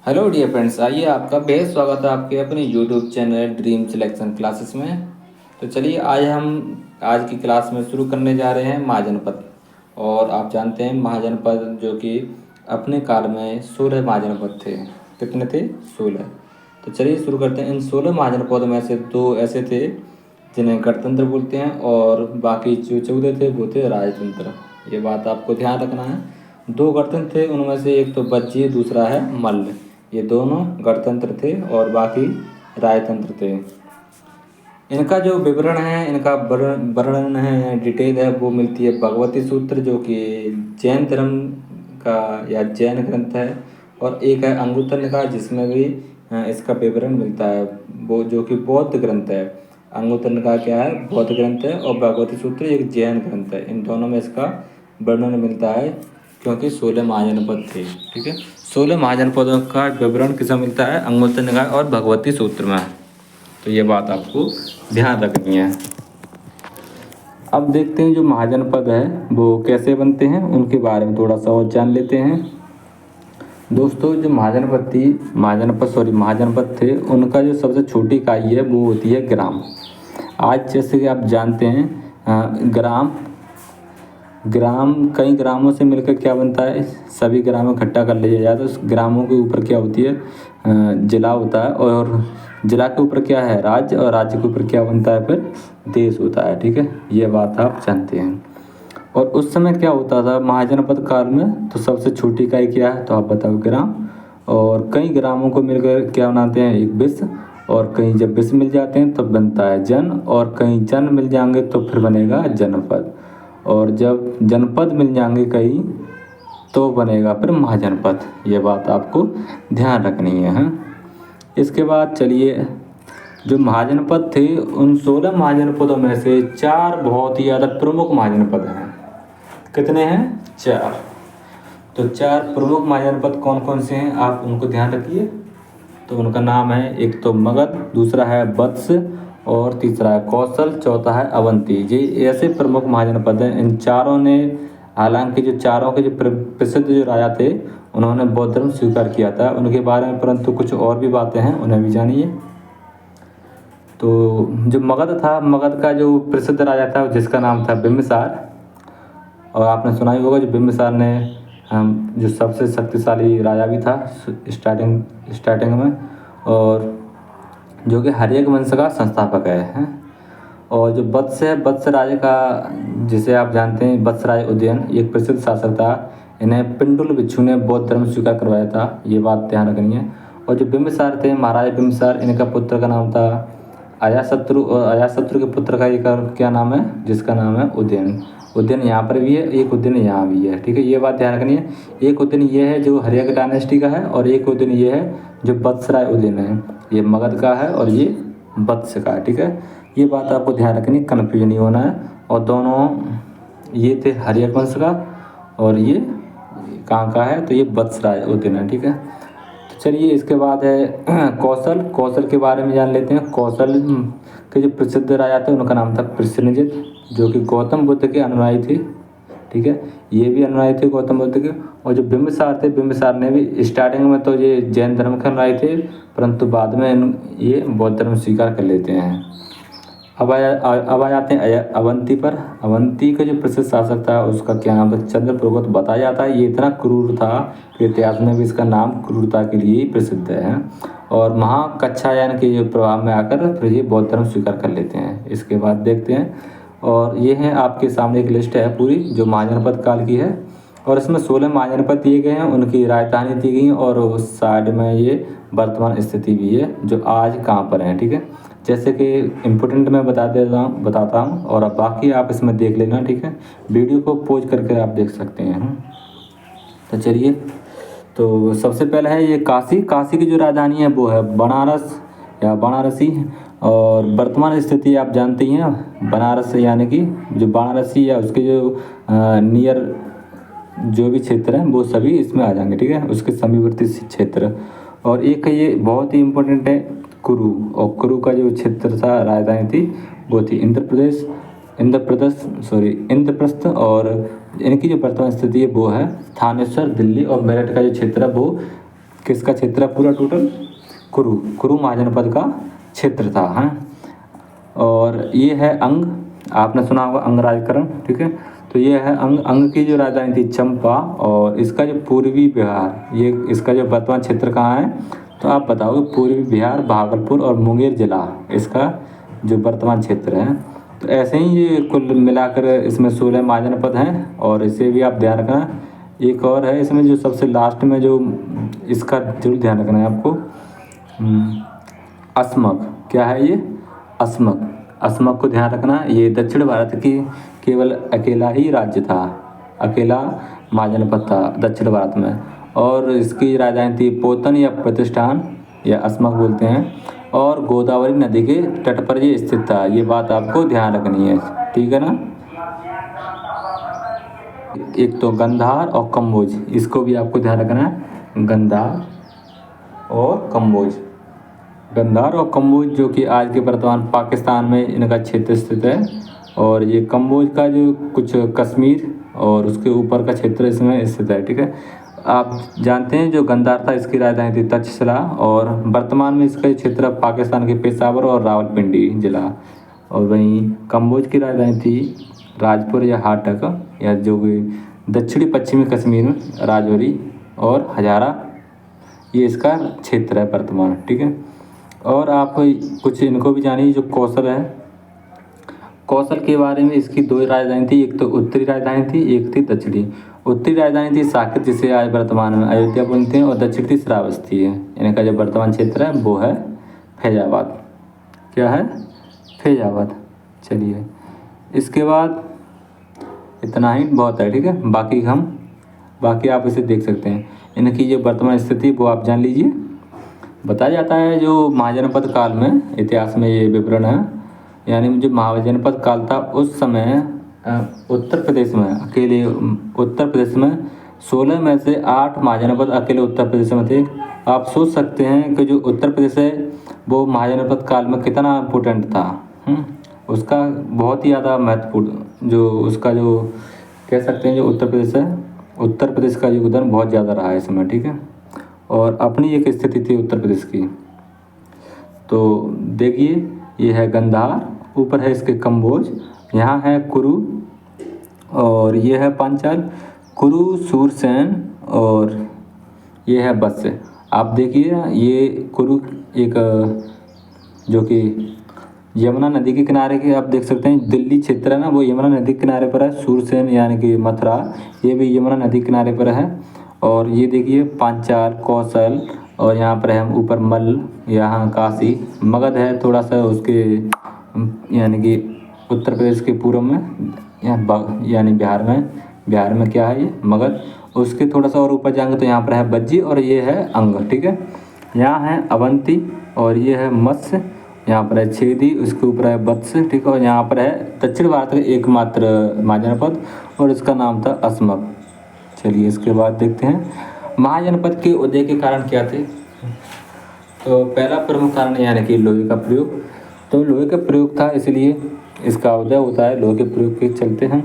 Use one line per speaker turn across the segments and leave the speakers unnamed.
Hello dear friends, आइए आपका बेहद स्वागत है आपके अपने YouTube channel dream selection classes में। तो चलिए आज हम आज की क्लास में शुरू करने जा रहे हैं महाजनपद। और आप जानते हैं महाजनपद जो कि अपने काल में 16 महाजनपद थे। कितने थे? 16। तो चलिए शुरू करते हैं। इन 16 महाजनपदों में से दो ऐसे थे जिन्हें गणतंत्र बोलते हैं और बाकी जो 14 थे वो थे राजतंत्र। ये बात आपको ध्यान रखना है। दो गणतंत्र थे, उनमें से एक तो बज्जी, दूसरा है मल्ल। ये दोनों गणतंत्र थे और बाकी राजतंत्र थे। इनका जो विवरण है, इनका वर्णन है, डिटेल है, वो मिलती है भगवती सूत्र जो कि जैन धर्म का या जैन ग्रंथ है। और एक है अंगुत्तर निकाय जिसमें भी इसका विवरण मिलता है, वो जो कि बौद्ध ग्रंथ है। अंगुत्तर निकाय क्या है? बौद्ध ग्रंथ है और भगवती सूत्र एक जैन ग्रंथ है। इन दोनों में इसका वर्णन मिलता है क्योंकि 16 महाजनपद थे। ठीक है, 16 महाजनपदों का विवरण किसमें मिलता है? अंगुत्तर निकाय और भगवती सूत्र में। तो ये बात आपको ध्यान रखनी है। अब देखते हैं जो महाजनपद है वो कैसे बनते हैं, उनके बारे में थोड़ा सा और जान लेते हैं। दोस्तों, जो महाजनपद थे, उनका जो सबसे छोटी इकाई है वो होती है ग्राम। आज जैसे कि आप जानते हैं ग्राम ग्राम कई ग्रामों से मिलकर क्या बनता है? सभी ग्राम इकट्ठा कर लिया जाता है। उस ग्रामों के ऊपर क्या होती है? जिला होता है। और जिला के ऊपर क्या है? राज्य। और राज्य के ऊपर क्या बनता है? फिर देश होता है। ठीक है, ये बात आप जानते हैं। और उस समय क्या होता था महाजनपद काल में? तो सबसे छोटी इकाई क्या है? तो आप बताओ, ग्राम। और कई ग्रामों को मिलकर क्या बनाते हैं? एक विश्व। और कहीं जब विश्व मिल जाते हैं तब बनता है जन। और कहीं जन मिल जाएंगे तो फिर बनेगा जनपद। और जब जनपद मिल जाएंगे कहीं तो बनेगा फिर महाजनपद। ये बात आपको ध्यान रखनी है। इसके बाद चलिए, जो महाजनपद थे उन 16 महाजनपदों में से 4 बहुत ही ज़्यादा प्रमुख महाजनपद हैं। कितने हैं? 4। तो 4 प्रमुख महाजनपद कौन कौन से हैं आप उनको ध्यान रखिए। तो उनका नाम है, एक तो मगध, दूसरा है वत्स, और तीसरा है कौशल, चौथा है अवंती। ये ऐसे प्रमुख महाजनपद हैं। इन चारों ने, हालांकि जो चारों के जो प्रसिद्ध जो राजा थे उन्होंने बौद्ध धर्म स्वीकार किया था उनके बारे में, परंतु कुछ और भी बातें हैं, उन्हें भी जानिए। तो जो मगध था, मगध का जो प्रसिद्ध राजा था जिसका नाम था बिम्बिसार। और आपने सुना ही होगा जो बिम्बिसार ने जो सबसे शक्तिशाली राजा भी था स्टार्टिंग में, और जो कि हर्यक वंश का संस्थापक है। और जो वत्स है, वत्स राजा का, जिसे आप जानते हैं वत्स राज उदयन, एक प्रसिद्ध शासक था। इन्हें पिंडुल भिक्षु ने बौद्ध धर्म स्वीकार करवाया था। ये बात ध्यान रखनी है। और जो बिम्बिसार थे, महाराज बिम्बिसार, इनका पुत्र का नाम था अजातशत्रु। और अजातशत्रु के पुत्र का एक क्या नाम है? जिसका नाम है उदयन। उदयन यहाँ पर भी है, एक उदयन यहाँ भी है। ठीक है, ये बात ध्यान रखनी है। एक उदयन ये है जो हर्यक डायनेस्टी का है, और एक उदयन ये है जो वत्सराय उदयन है। ये मगध का है और ये वत्स का है। ठीक है, ये बात आपको ध्यान रखनी, कन्फ्यूजन नहीं होना है। और दोनों ये थे हर्यक वंश का, और ये कहाँ का है? तो ये वत्सराय उदयन है। ठीक है, तो चलिए इसके बाद है कौशल। कौशल के बारे में जान लेते हैं। कौशल के जो प्रसिद्ध राजा थे उनका नाम था पृसेनजित, जो कि गौतम बुद्ध के अनुयायी थे। ठीक है, ये भी अनुयायी थे गौतम बुद्ध के। और जो बिम्बिसार थे, बिम्बिसार ने भी स्टार्टिंग में तो ये जैन धर्म के अनुयायी थे, परंतु बाद में ये बौद्ध धर्म स्वीकार कर लेते हैं। अब आ जाते हैं अवंती पर। अवंती का जो प्रसिद्ध शासक था उसका क्या नाम था? चंद्रप्रगोत। बताया जाता है ये इतना क्रूर था कि इतिहास में भी इसका नाम क्रूरता के लिए ही प्रसिद्ध है। और महाकच्छायन के प्रभाव में आकर फिर ये बौद्ध धर्म स्वीकार कर लेते हैं। इसके बाद देखते हैं, और ये है आपके सामने एक लिस्ट है पूरी जो महाजनपद काल की है। और इसमें 16 महाजनपद दिए गए हैं, उनकी राजधानी दी गई, और उस साइड में ये वर्तमान स्थिति भी है जो आज कहाँ पर है। ठीक है, जैसे कि इम्पोर्टेंट मैं बताता हूँ, और अब बाकी आप इसमें देख लेना। ठीक है, वीडियो को पॉज करके आप देख सकते हैं। तो चलिए, तो सबसे पहले है ये काशी। काशी की जो राजधानी है वो है बनारस या बनारसी। और वर्तमान स्थिति आप जानते ही हैं, बनारस यानी कि जो वाराणसी या उसके जो नियर जो भी क्षेत्र हैं वो सभी इसमें आ जाएंगे। ठीक है, उसके समीपवर्ती क्षेत्र। और एक ये बहुत ही इम्पोर्टेंट है कुरु। और कुरु का जो क्षेत्र था, राजधानी थी, वो थी इंद्रप्रस्थ। और इनकी जो वर्तमान स्थिति है वो है थानेश्वर, दिल्ली। और मेरठ का जो क्षेत्र है वो किसका क्षेत्र है पूरा टोटल? कुरु महाजनपद का क्षेत्र था। हैं और ये है अंग, आपने सुना होगा अंगराजकरण, ठीक है। तो ये है अंग की जो राजधानी थी चंपा, और इसका जो पूर्वी बिहार, ये इसका जो वर्तमान क्षेत्र कहाँ है तो आप बताओगे पूर्वी बिहार, भागलपुर और मुंगेर जिला इसका जो वर्तमान क्षेत्र है। तो ऐसे ही ये कुल मिलाकर इसमें 16 महाजनपद हैं, और इसे भी आप ध्यान रखना। एक और है इसमें जो सबसे लास्ट में जो इसका जरूर ध्यान रखना है आपको, अस्मक। क्या है ये? अस्मक। अस्मक को ध्यान रखना। ये दक्षिण भारत की केवल अकेला ही राज्य था, अकेला महाजनपद था दक्षिण भारत में, और इसकी राजधानी थी पोतन या प्रतिष्ठान या अस्मक बोलते हैं, और गोदावरी नदी के तट पर ये स्थित था। ये बात आपको ध्यान रखनी है, ठीक है ना। एक तो गंधार और कम्बोज, इसको भी आपको ध्यान रखना है, गंधार और कम्बोज। गंधार और कम्बोज जो कि आज के वर्तमान पाकिस्तान में इनका क्षेत्र स्थित है, और ये कम्बोज का जो कुछ कश्मीर और उसके ऊपर का क्षेत्र इसमें स्थित है, ठीक है। आप जानते हैं जो गंधार था इसकी राजधानी थी तक्षशिला, और वर्तमान में इसका क्षेत्र पाकिस्तान के पेशावर और रावलपिंडी जिला, और वहीं कम्बोज की राजधानी थी राजपुर या हाटक, या जो कि दक्षिणी पश्चिमी कश्मीर में राजौरी और हजारा, ये इसका क्षेत्र है वर्तमान, ठीक है। और आप कुछ इनको भी जानिए, जो कौशल है, कौशल के बारे में इसकी दो राजधानी थी, एक तो उत्तरी राजधानी थी, एक थी दक्षिणी। उत्तरी राजधानी थी साकेत, जिसे आज वर्तमान में अयोध्या बोलते हैं, और दक्षिण थी श्रावस्ती है। इनका जो वर्तमान क्षेत्र है वो है फैजाबाद। क्या है? फैजाबाद। चलिए, इसके बाद इतना ही बहुत है, ठीक है। बाकी आप इसे देख सकते हैं, इनकी जो वर्तमान स्थिति वो आप जान लीजिए। बताया जाता है जो महाजनपद काल में, इतिहास में ये विवरण है, यानी जो महाजनपद काल था उस समय उत्तर प्रदेश में अकेले, उत्तर प्रदेश में 16 में से 8 महाजनपद अकेले उत्तर प्रदेश में थे। आप सोच सकते हैं कि जो उत्तर प्रदेश है वो महाजनपद काल में कितना इम्पोर्टेंट था। उसका बहुत ही ज़्यादा महत्वपूर्ण, जो उसका जो कह सकते हैं जो उत्तर प्रदेश है, उत्तर प्रदेश का योगदान बहुत ज़्यादा रहा है इसमें, ठीक है। और अपनी एक स्थिति थी उत्तर प्रदेश की। तो देखिए, ये है गंधार, ऊपर है इसके कम्बोज, यहाँ है कुरु, और ये है पांचाल, कुरु, सूरसेन, और ये है बत्स। आप देखिए, ये कुरु एक जो कि यमुना नदी के किनारे के, आप देख सकते हैं दिल्ली क्षेत्र है ना, वो यमुना नदी के किनारे पर है। सूरसेन यानी कि मथुरा, ये भी यमुना नदी के किनारे पर है। और ये देखिए पांचाल, कौशल, और यहाँ पर है ऊपर मल, यहाँ काशी, मगध है थोड़ा सा उसके यानी कि उत्तर प्रदेश के पूर्व में, यानी बिहार में क्या है ये मगध। उसके थोड़ा सा और ऊपर जाएंगे तो यहाँ पर है बज्जी, और ये है अंग, ठीक है। यहाँ है अवंती, और ये है मत्स्य, यहाँ पर है छेदी, उसके ऊपर है वत्स, ठीक है। और यहाँ पर है दक्षिण भारत का एकमात्र महाजनपद, और इसका नाम था अस्मक। चलिए, इसके बाद देखते हैं महाजनपद के उदय के कारण क्या थे। तो पहला प्रमुख कारण यानी कि लोहे का प्रयोग। तो लोहे का प्रयोग था, इसलिए इसका उदय होता है लोहे के प्रयोग के चलते हैं।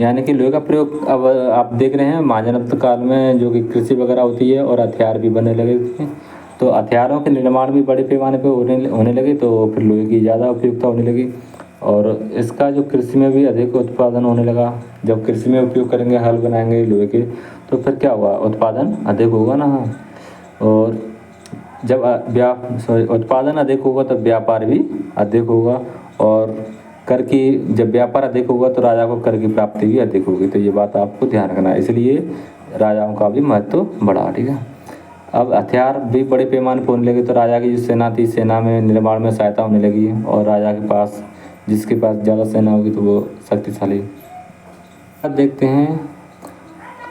यानी कि लोहे का प्रयोग अब आप देख रहे हैं महाजनपद काल में जो कि कृषि वगैरह होती है, और हथियार भी बनने लगे थे। तो हथियारों के निर्माण भी बड़े पैमाने पे होने लगे, तो फिर लोहे की ज़्यादा उपयोगिता होने लगी, और इसका जो कृषि में भी अधिक उत्पादन होने लगा। जब कृषि में उपयोग करेंगे, हल बनाएंगे लोहे के, तो फिर क्या होगा, उत्पादन अधिक होगा ना। और जब उत्पादन अधिक होगा तो व्यापार भी अधिक होगा, और जब व्यापार अधिक होगा तो राजा को कर की प्राप्ति भी अधिक होगी। तो ये बात आपको ध्यान रखना है, इसलिए राजाओं का भी महत्व बढ़ा, ठीक है। अब हथियार भी बड़े पैमाने पर होने लगे, तो राजा की जो सेना थी, सेना में निर्माण में सहायता होने लगी, और राजा के पास, जिसके पास ज़्यादा सेना होगी तो वो शक्तिशाली। अब देखते हैं,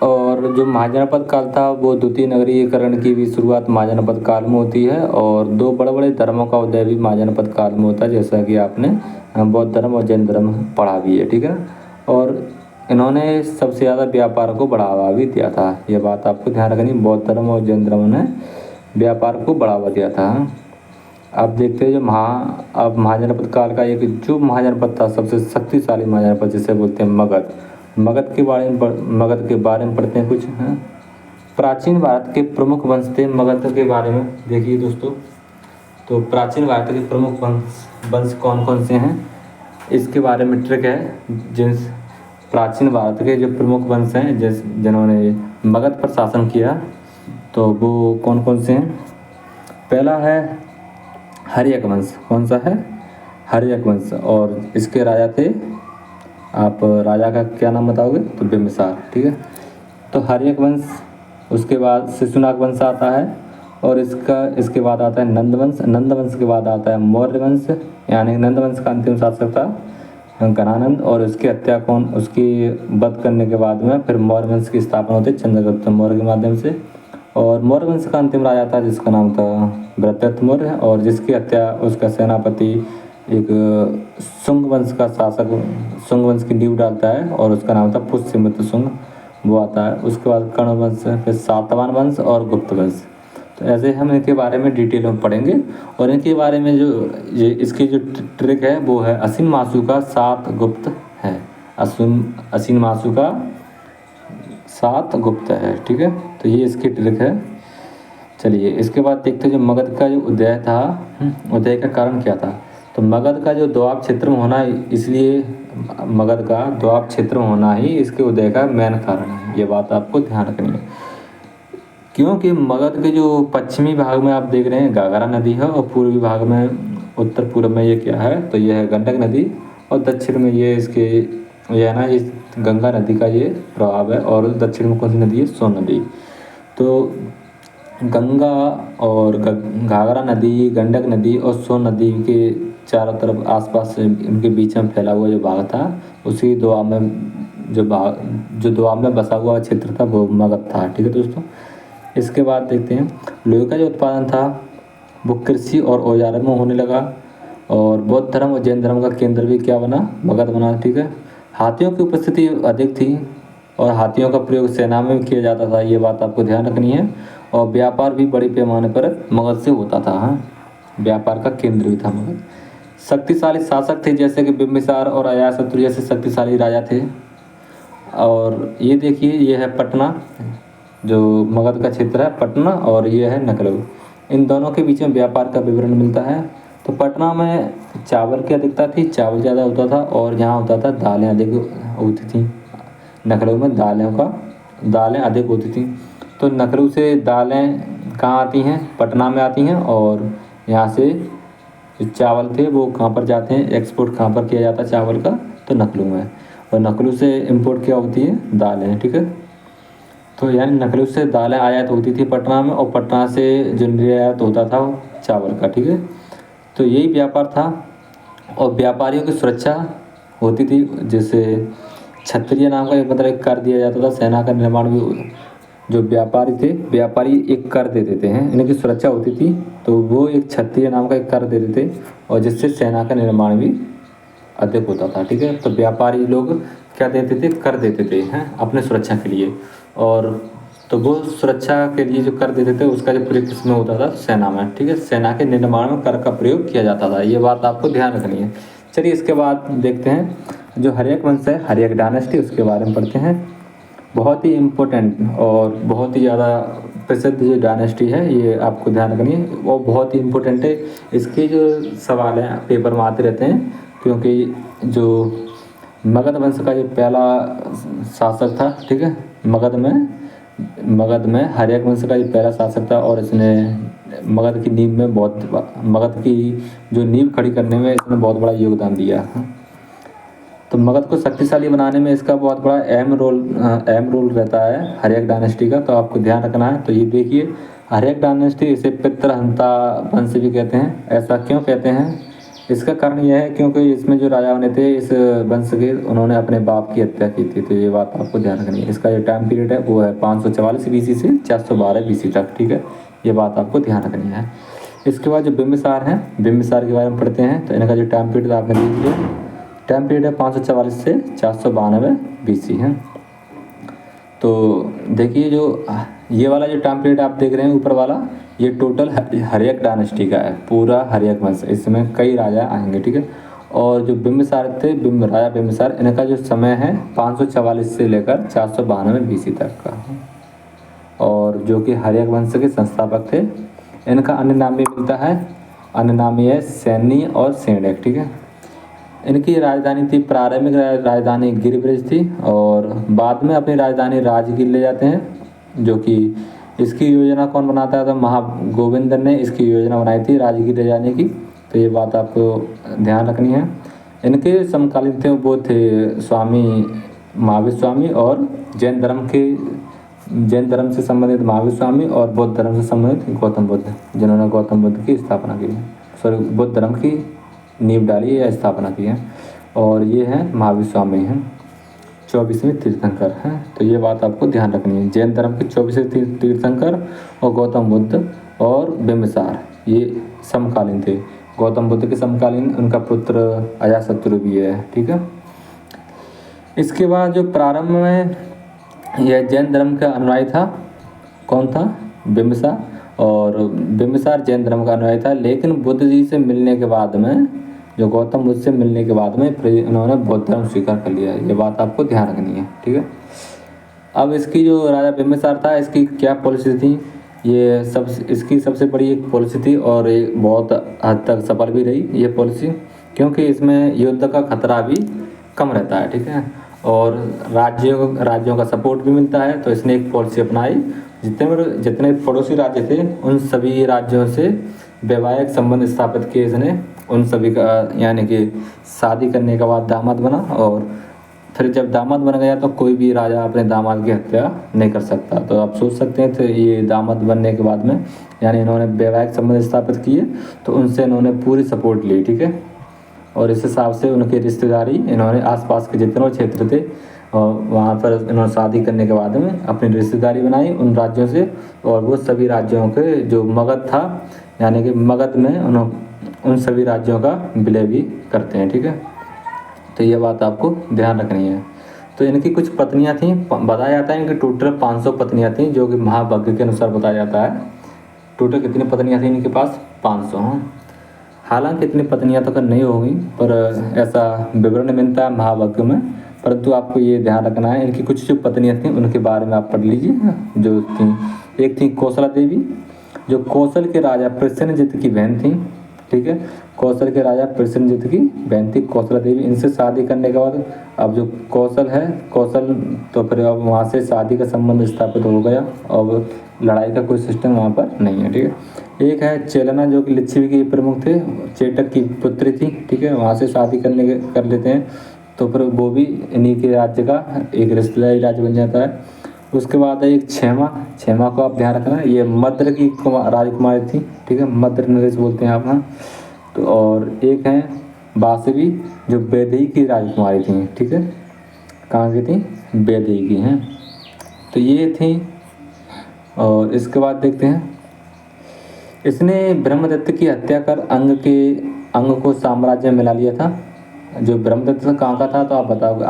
और जो महाजनपद काल था वो द्वितीय नगरीकरण की भी शुरुआत महाजनपद काल में होती है, और दो बड़े बड़े धर्मों का उदय भी महाजनपद काल में होता है, जैसा कि आपने बौद्ध धर्म और जैन धर्म पढ़ा भी है, ठीक है। और इन्होंने सबसे ज़्यादा व्यापार को बढ़ावा भी दिया था, ये बात आपको ध्यान रखनी। बौद्ध धर्म और जैन धर्म ने व्यापार को बढ़ावा दिया था। आप देखते हैं जो अब महाजनपद काल का एक जो महाजनपद था, सबसे शक्तिशाली महाजनपद जिसे बोलते हैं मगध। मगध के बारे में पढ़ते हैं कुछ हैं। प्राचीन भारत के प्रमुख वंश थे मगध के बारे में देखिए दोस्तों। तो प्राचीन भारत के प्रमुख वंश कौन कौन से हैं इसके बारे में ट्रिक है। जिस प्राचीन भारत के जो प्रमुख वंश हैं जिन्होंने मगध पर शासन किया तो वो कौन कौन से हैं। पहला है हर्यक वंश। कौन सा है? हर्यक वंश। और इसके राजा थे, आप राजा का क्या नाम बताओगे? तो बिम्बिसार। ठीक है, तो हर्यक वंश, उसके बाद शिशुनाग वंश आता है और इसके बाद आता है नंद वंश। नंद वंश के बाद आता है मौर्य वंश, यानी नंद वंश का अंतिम शासक था घनानंद, और उसकी हत्या उसकी वध करने के बाद में फिर मौर्य वंश की स्थापना होती है चंद्रगुप्त मौर्य के माध्यम से। और मौर्य वंश का अंतिम राजा था जिसका नाम था वृत्रत मौर्य, और जिसकी हत्या उसका सेनापति एक शुंग वंश का शासक शुंग वंश की नींव डालता है और उसका नाम था पुष्यमित्र शुंग, वो आता है। उसके बाद कर्ण वंश, फिर सातवाहन वंश और गुप्त वंश। तो ऐसे हम इनके बारे में डिटेल में पढ़ेंगे। और इनके बारे में जो ये इसकी जो ट्रिक है वो है अश्विन मासु का 7 गुप्त है। अश्विन मासु का 7 गुप्त है। ठीक है, तो ये इसकी ट्रिक है। चलिए इसके बाद देखते हैं जो मगध का जो उदय था, उदय का कारण क्या था। तो मगध का जो दोआब क्षेत्र में होना, इसलिए मगध का दोआब क्षेत्र में होना ही इसके उदय का मेन कारण है। ये बात आपको ध्यान रखनी है, क्योंकि मगध के जो पश्चिमी भाग में आप देख रहे हैं घाघरा नदी है और पूर्वी भाग में उत्तर पूर्व में ये क्या है, तो ये है गंडक नदी, और दक्षिण में ये इसके ये है ना, ये गंगा नदी का ये प्रभाव है। और दक्षिण में कौन सी नदी है? सोन नदी। तो गंगा और घाघरा नदी, गंडक नदी और सोन नदी के चारों तरफ आसपास इनके बीच में फैला हुआ जो भाग था, उसी दोआब में जो दोआब में बसा हुआ क्षेत्र था वो मगध था। ठीक है दोस्तों, इसके बाद देखते हैं लोहे का जो उत्पादन था वो कृषि और औजारों में होने लगा। और बौद्ध धर्म और जैन धर्म का केंद्र भी क्या बना? मगध बना। ठीक है, हाथियों की उपस्थिति अधिक थी और हाथियों का प्रयोग सेना में किया जाता था, ये बात आपको ध्यान रखनी है। और व्यापार भी बड़े पैमाने पर मगध से होता था। हाँ, व्यापार का केंद्र भी था मगध। शक्तिशाली शासक थे जैसे कि बिम्बिसार और अजातशत्रु जैसे शक्तिशाली राजा थे। और ये देखिए, ये है पटना, जो मगध का क्षेत्र है पटना, और ये है नकलऊ। इन दोनों के बीच में व्यापार का विवरण मिलता है। तो पटना में चावल की अधिकता थी, चावल ज़्यादा होता था, और यहाँ होता था दालें अधिक होती थी। नकलऊ में दालें अधिक होती थी। तो नकलऊ से दालें कहाँ आती हैं? पटना में आती हैं। और यहाँ से जो चावल थे वो कहाँ पर जाते हैं? एक्सपोर्ट कहाँ पर किया जाता है चावल का? तो नकलऊ में। और नकलऊ से इंपोर्ट क्या होती है? दालें। ठीक है, तो यानी नकलऊ से दालें आयात होती थी पटना में, और पटना से जो निर्यात होता था वो चावल का। ठीक है, तो यही व्यापार था। और व्यापारियों की सुरक्षा होती थी, जैसे क्षत्रिय नाम का एक मतलब एक कर दिया जाता था। सेना का निर्माण भी, जो व्यापारी एक कर दे देते हैं, इनकी सुरक्षा होती थी, तो वो एक क्षत्रिय नाम का एक कर दे देते और जिससे सेना का निर्माण भी अधिक होता था। ठीक है, तो व्यापारी लोग क्या देते थे? कर देते थे हैं अपने सुरक्षा के लिए। और तो वो सुरक्षा के लिए जो कर देते थे उसका जो प्रयोग किसमें होता था? सेना में। ठीक है, सेना के निर्माण में कर का प्रयोग किया जाता था, ये बात आपको ध्यान रखनी है। चलिए इसके बाद देखते हैं जो हर्यक वंश है, हर्यक डायनेस्टी, उसके बारे में पढ़ते हैं। बहुत ही इम्पोर्टेंट और बहुत ही ज़्यादा प्रसिद्ध जो डायनेस्टी है, ये आपको ध्यान रखनी है, वो बहुत ही इम्पोर्टेंट है। इसके जो सवाल हैं पेपर में आते रहते हैं, क्योंकि जो मगध वंश का जो पहला शासक था, ठीक है, मगध में हर्यक वंश का जो पहला शासक था, और इसने मगध की जो नींव खड़ी करने में इसने बहुत बड़ा योगदान दिया। तो मगध को शक्तिशाली बनाने में इसका बहुत बड़ा अहम रोल रहता है हर्यक डायनेस्टी का, तो आपको ध्यान रखना है। तो ये देखिए, हर्यक डायनेस्टी इसे पितृहंता वंश भी कहते हैं। ऐसा क्यों कहते हैं? इसका कारण यह है क्योंकि इसमें जो राजा बने थे इस वंश के, उन्होंने अपने बाप की हत्या की थी। तो ये बात आपको ध्यान रखनी है। इसका जो टाइम पीरियड है वो है 544 BC से 412 BC तक। ठीक है, ये बात आपको ध्यान रखनी है। इसके बाद जो बिम्बिसार हैं, बिम्बिसार के बारे में पढ़ते हैं। तो इनका जो टाइम पीरियड आपने देख लिया, टाइम पीरियड है 544 से 492 BC है। तो देखिए, जो ये वाला जो टाइम पीरियड आप देख रहे हैं ऊपर वाला, ये टोटल हर्यक डायनेस्टी का है, पूरा हर्यक वंश। इसमें कई राजा आएंगे। ठीक है, और जो बिम्बिसार थे, राजा बिम्बिसार, इनका जो समय है 544 से लेकर 492 BC तक का। और जो कि हर्यक वंश के संस्थापक थे। इनका अन्य नाम भी मिलता है, अन्य नाम ये है सैनी और सेंडक, ठीक है। इनकी राजधानी थी, प्रारंभिक राजधानी गिरिब्रिज थी और बाद में अपनी राजधानी राजगीर ले जाते हैं, जो कि इसकी योजना कौन बनाता है, तो महागोविंद ने इसकी योजना बनाई थी राजगीर ले जाने की। तो ये बात आपको ध्यान रखनी है। इनके समकालीन थे वो थे स्वामी महावीर स्वामी और जैन धर्म से संबंधित महावीर स्वामी और बौद्ध धर्म से संबंधित गौतम बुद्ध, जिन्होंने गौतम बुद्ध की स्थापना की, सॉरी बुद्ध धर्म की नींव डाली है या स्थापना की है। और ये हैं महावीर स्वामी हैं, 24वें तीर्थंकर हैं। तो ये बात आपको ध्यान रखनी है, जैन धर्म के 24वें तीर्थंकर और गौतम बुद्ध और बिंबिसार ये समकालीन थे। गौतम बुद्ध के समकालीन उनका पुत्र अजातशत्रु भी है, ठीक है। इसके बाद जो प्रारंभ में यह जैन धर्म का अनुयायी था, कौन था, बिंबिसार। और बिंबिसार जैन धर्म का अनुयायी था, लेकिन बुद्ध जी से मिलने के बाद में, जो गौतम बुद्ध से मिलने के बाद में इन्होंने बौद्ध धर्म स्वीकार कर लिया। ये बात आपको ध्यान रखनी है, ठीक है। अब इसकी जो राजा बिंबिसार था, इसकी क्या पॉलिसी थी, ये सब इसकी सबसे बड़ी एक पॉलिसी थी और ये बहुत हद तक सफल भी रही ये पॉलिसी, क्योंकि इसमें युद्ध का खतरा भी कम रहता है, ठीक है। और राज्यों का सपोर्ट भी मिलता है। तो इसने एक पॉलिसी अपनाई, जितने पड़ोसी राज्य थे उन सभी राज्यों से वैवाहिक संबंध स्थापित किए इसने, उन सभी का, यानी कि शादी करने के बाद दामाद बना। और फिर जब दामाद बन गया तो कोई भी राजा अपने दामाद की हत्या नहीं कर सकता। तो आप सोच सकते हैं, तो ये दामाद बनने के बाद में, यानी इन्होंने वैवाहिक संबंध स्थापित किए तो उनसे इन्होंने पूरी सपोर्ट ली, ठीक है। और इस हिसाब से उनकी रिश्तेदारी, इन्होंने आसपास के जितने क्षेत्र थे और वहाँ पर इन्होंने शादी करने के बाद में अपनी रिश्तेदारी बनाई उन राज्यों से। और वो सभी राज्यों के जो मगध था, यानी कि मगध में उन सभी राज्यों का विलय भी करते हैं, ठीक है। तो ये बात आपको ध्यान रखनी है। तो इनकी कुछ पत्नियां थीं, बताया जाता है इनकी टोटल 500 पत्नियां थीं, जो कि महाभाग्य के अनुसार बताया जाता है। टोटल कितनी पत्नियां थीं इनके पास, 500। हालांकि इतनी पत्नियां तो नहीं होंगी, पर ऐसा विवरण मिलता है महाभाग्य में। परंतु आपको ये ध्यान रखना है, इनकी कुछ जो पत्नियां थीं उनके बारे में आप पढ़ लीजिए। जो थी, एक थी कौशला देवी, जो कौशल के राजा प्रसेनजित की बहन थी, ठीक है। कौशल के राजा प्रसेनजित की बहन थी कौशला देवी। इनसे शादी करने के बाद अब जो कौशल है, कौशल तो फिर अब वहाँ से शादी का संबंध स्थापित हो गया। अब लड़ाई का कोई सिस्टम वहाँ पर नहीं है, ठीक है। एक है चेलना, जो कि लिच्छवी के प्रमुख थे, चेटक की पुत्री थी, ठीक है। वहाँ से शादी कर लेते हैं तो फिर वो भी इन्हीं के राज्य का एक रिश्तेदारी राज्य बन जाता है। उसके बाद है एक क्षेमा को आप ध्यान रखना, ये मद्र की राजकुमारी थी, ठीक है। मद्र नरेश बोलते हैं आप, हाँ। तो और एक है बासवी, जो वैदेही की राजकुमारी थी, ठीक है। कहाँ की थी, वैदेही की हैं। तो ये थी। और इसके बाद देखते हैं, इसने ब्रह्मदत्त की हत्या कर अंग को साम्राज्य में मिला लिया था। जो ब्रह्मदत्त कहाँ का था, तो आप बताओगे,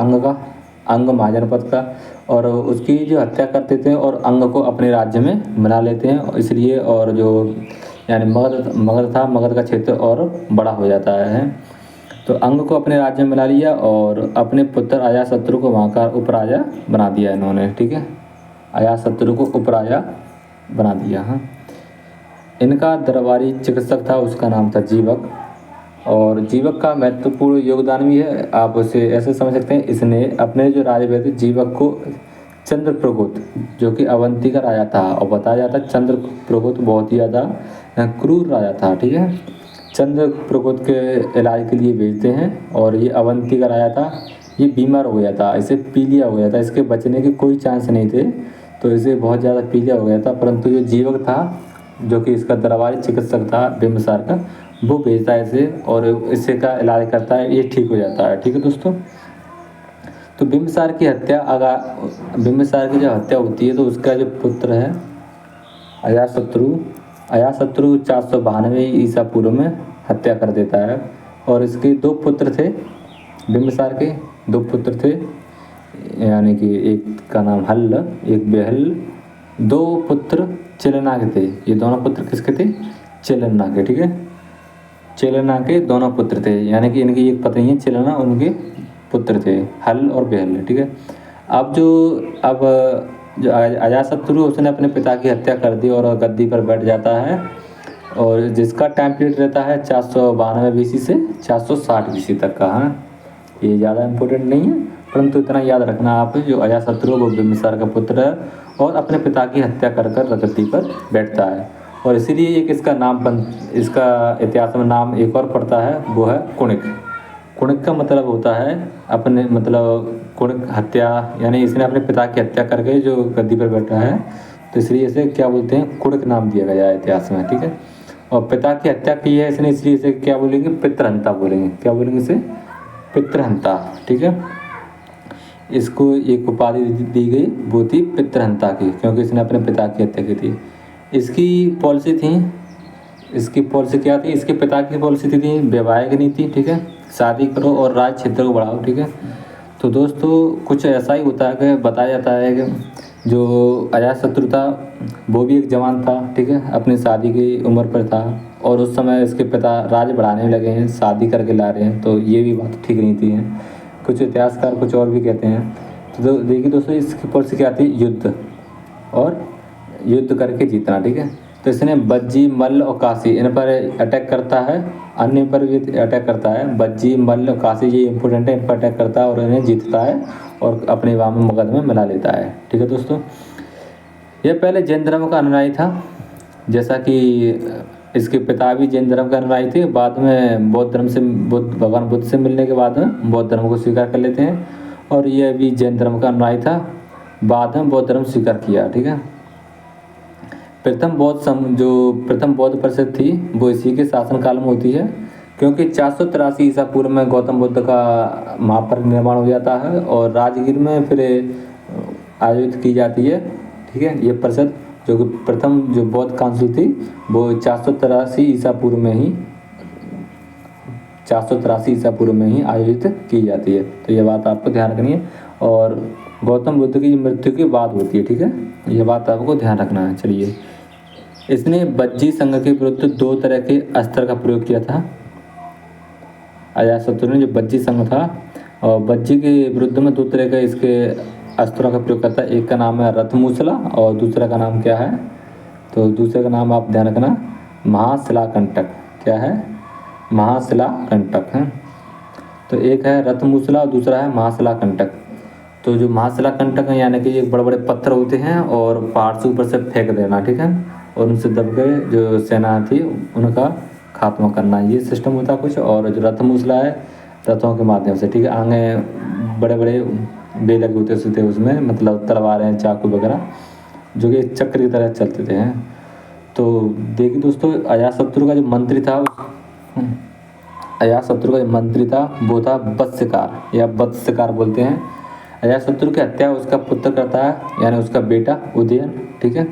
अंग महाजनपद का। और उसकी जो हत्या करते थे और अंग को अपने राज्य में मिला लेते हैं, इसलिए। और जो यानी मगध था, मगध का क्षेत्र और बड़ा हो जाता है। तो अंग को अपने राज्य में मिला लिया और अपने पुत्र अजातशत्रु को वहाँ का उपराजा बना दिया इन्होंने, ठीक है। अजातशत्रु को उपराजा बना दिया, हाँ। इनका दरबारी चिकित्सक था, उसका नाम था जीवक। और जीवक का महत्वपूर्ण योगदान भी है, आप उसे ऐसे समझ सकते हैं, इसने अपने जो राजवैद्य जीवक को चंद्रप्रगोत, जो कि अवंती का राजा था, और बताया जाता है चंद्रप्रगोत बहुत ही ज़्यादा क्रूर राजा था, ठीक है। चंद्रप्रगोत के इलाज के लिए भेजते हैं। और ये अवंती का राजा था, ये बीमार हो गया था, इसे पीलिया हो गया था, इसके बचने के कोई चांस नहीं थे। तो इसे बहुत ज़्यादा पीलिया हो गया था। परंतु जो जीवक था, जो कि इसका दरबारी चिकित्सक था बिंबिसार का, वो भेजता है इसे और इससे का इलाज करता है, ये ठीक हो जाता है, ठीक है दोस्तों। तो बिंबिसार की जब हत्या होती है तो उसका जो पुत्र है अजातशत्रु 492 ईसा पूर्व में हत्या कर देता है। और इसके 2 पुत्र थे, बिंबिसार के 2 पुत्र थे, यानी कि एक का नाम हल्ल, एक बेहल। 2 पुत्र चिलना के थे। ये दोनों पुत्र किसके थे, चिलना के, ठीक है। चिलना के दोनों पुत्र थे, यानी कि इनकी एक पत्नी है चिलना, उनके पुत्र थे हल और बेहल, ठीक है। अब जो अजातशत्रु उसने अपने पिता की हत्या कर दी और गद्दी पर बैठ जाता है, और जिसका टाइम पीरियड रहता है 492 BC से 460 BC तक का। हाँ, ये ज़्यादा इम्पोर्टेंट नहीं है, परंतु इतना याद रखना आप, जो अजातशत्रु वो बिंबिसार का पुत्र है और अपने पिता की हत्या कर गद्दी पर बैठता है। और इसीलिए एक इसका इतिहास में नाम एक और पड़ता है, वो है कुणिक। कुणिक का मतलब होता है अपने, मतलब कुणिक हत्या, यानी इसने अपने पिता की हत्या करके जो गद्दी पर बैठा है, तो इसलिए इसे क्या बोलते हैं, कुणिक नाम दिया गया है इतिहास में। ठीक है, और पिता की हत्या की है इसने, इसलिए इसे क्या बोलेंगे, पितृहंता बोलेंगे। क्या बोलेंगे इसे, पितृहंता। ठीक है, इसको एक उपाधि दी गई, वो थी पितृहंता की, क्योंकि इसने अपने पिता की हत्या की थी। इसकी पॉलिसी क्या थी, इसके पिता की पॉलिसी थी वैवाहिक नीति। ठीक है, शादी करो और राज क्षेत्र को बढ़ाओ। ठीक है, तो दोस्तों कुछ ऐसा ही होता है कि बताया जाता है कि जो अजातशत्रु था वो भी एक जवान था। ठीक है, अपनी शादी की उम्र पर था, और उस समय इसके पिता राज बढ़ाने लगे हैं, शादी करके ला रहे हैं, तो ये भी बात ठीक नहीं थी। कुछ इतिहासकार कुछ और भी कहते हैं। तो देखिए दोस्तों, इसकी पॉलिसी क्या थी, युद्ध, और युद्ध करके जीतना। ठीक है, तो इसने बज्जी, मल्ल और काशी इन पर अटैक करता है, अन्य पर भी अटैक करता है। बज्जी, मल्ल और काशी ये इंपॉर्टेंट है, इन पर अटैक करता है और इन्हें जीतता है और अपने वाम में मुकदमे मिला लेता है। ठीक है दोस्तों, यह पहले जैन धर्म का अनुयायी था, जैसा कि इसके पिता भी जैन धर्म का अनुयायी थे। बाद में भगवान बुद्ध से मिलने के बाद में बौद्ध धर्म को स्वीकार कर लेते हैं, और यह भी जैन धर्म का अनुयायी था, बाद में बौद्ध धर्म स्वीकार किया। ठीक है, प्रथम बौद्ध परिषद थी वो इसी के शासनकाल में होती है, क्योंकि 483 ईसा पूर्व में गौतम बुद्ध का महापरिनिर्वाण हो जाता है और राजगीर में फिर आयोजित की जाती है। ठीक है, ये परिषद जो कि प्रथम जो बौद्ध काउंसिल थी वो 483 ईसा पूर्व में ही आयोजित की जाती है। तो ये बात आपको ध्यान रखनी है, और गौतम बुद्ध की मृत्यु के बाद होती है। ठीक है, ये बात आपको ध्यान रखना है। चलिए, इसने बज्जी संघ के विरुद्ध 2 तरह के अस्त्र का प्रयोग किया था। अजातशत्रु ने जो बज्जी संघ था, और बज्जी के विरुद्ध में 2 तरह के इसके अस्त्रों का प्रयोग करता है। एक का नाम है रथमूसला और दूसरा का नाम क्या है, तो दूसरे का नाम आप ध्यान रखना, महाशिलाकंटक। क्या है, महाशिलाकंटक है। तो एक है रथमूसला और दूसरा है महाशिलाकंटक। तो जो महाशिलाकंटक है, यानी कि ये बड़े बड़े पत्थर होते हैं और पहाड़ से ऊपर से फेंक देना। ठीक है, और उनसे दब के जो सेना थी उनका खात्मा करना, ये सिस्टम होता कुछ। और जो रथमूसला है, रथों के माध्यम से। ठीक है, आगे बड़े बड़े बे लगे होते थे उसमें, मतलब तलवारें, चाकू वगैरह, जो कि चक्र की तरह चलते थे। तो देखिए दोस्तों, अजातशत्रु का जो मंत्री था वो था वत्स्यकार, या वत्स्यकार बोलते हैं। अजातशत्रु की हत्या उसका पुत्र करता है, यानी उसका बेटा उदयन। ठीक है,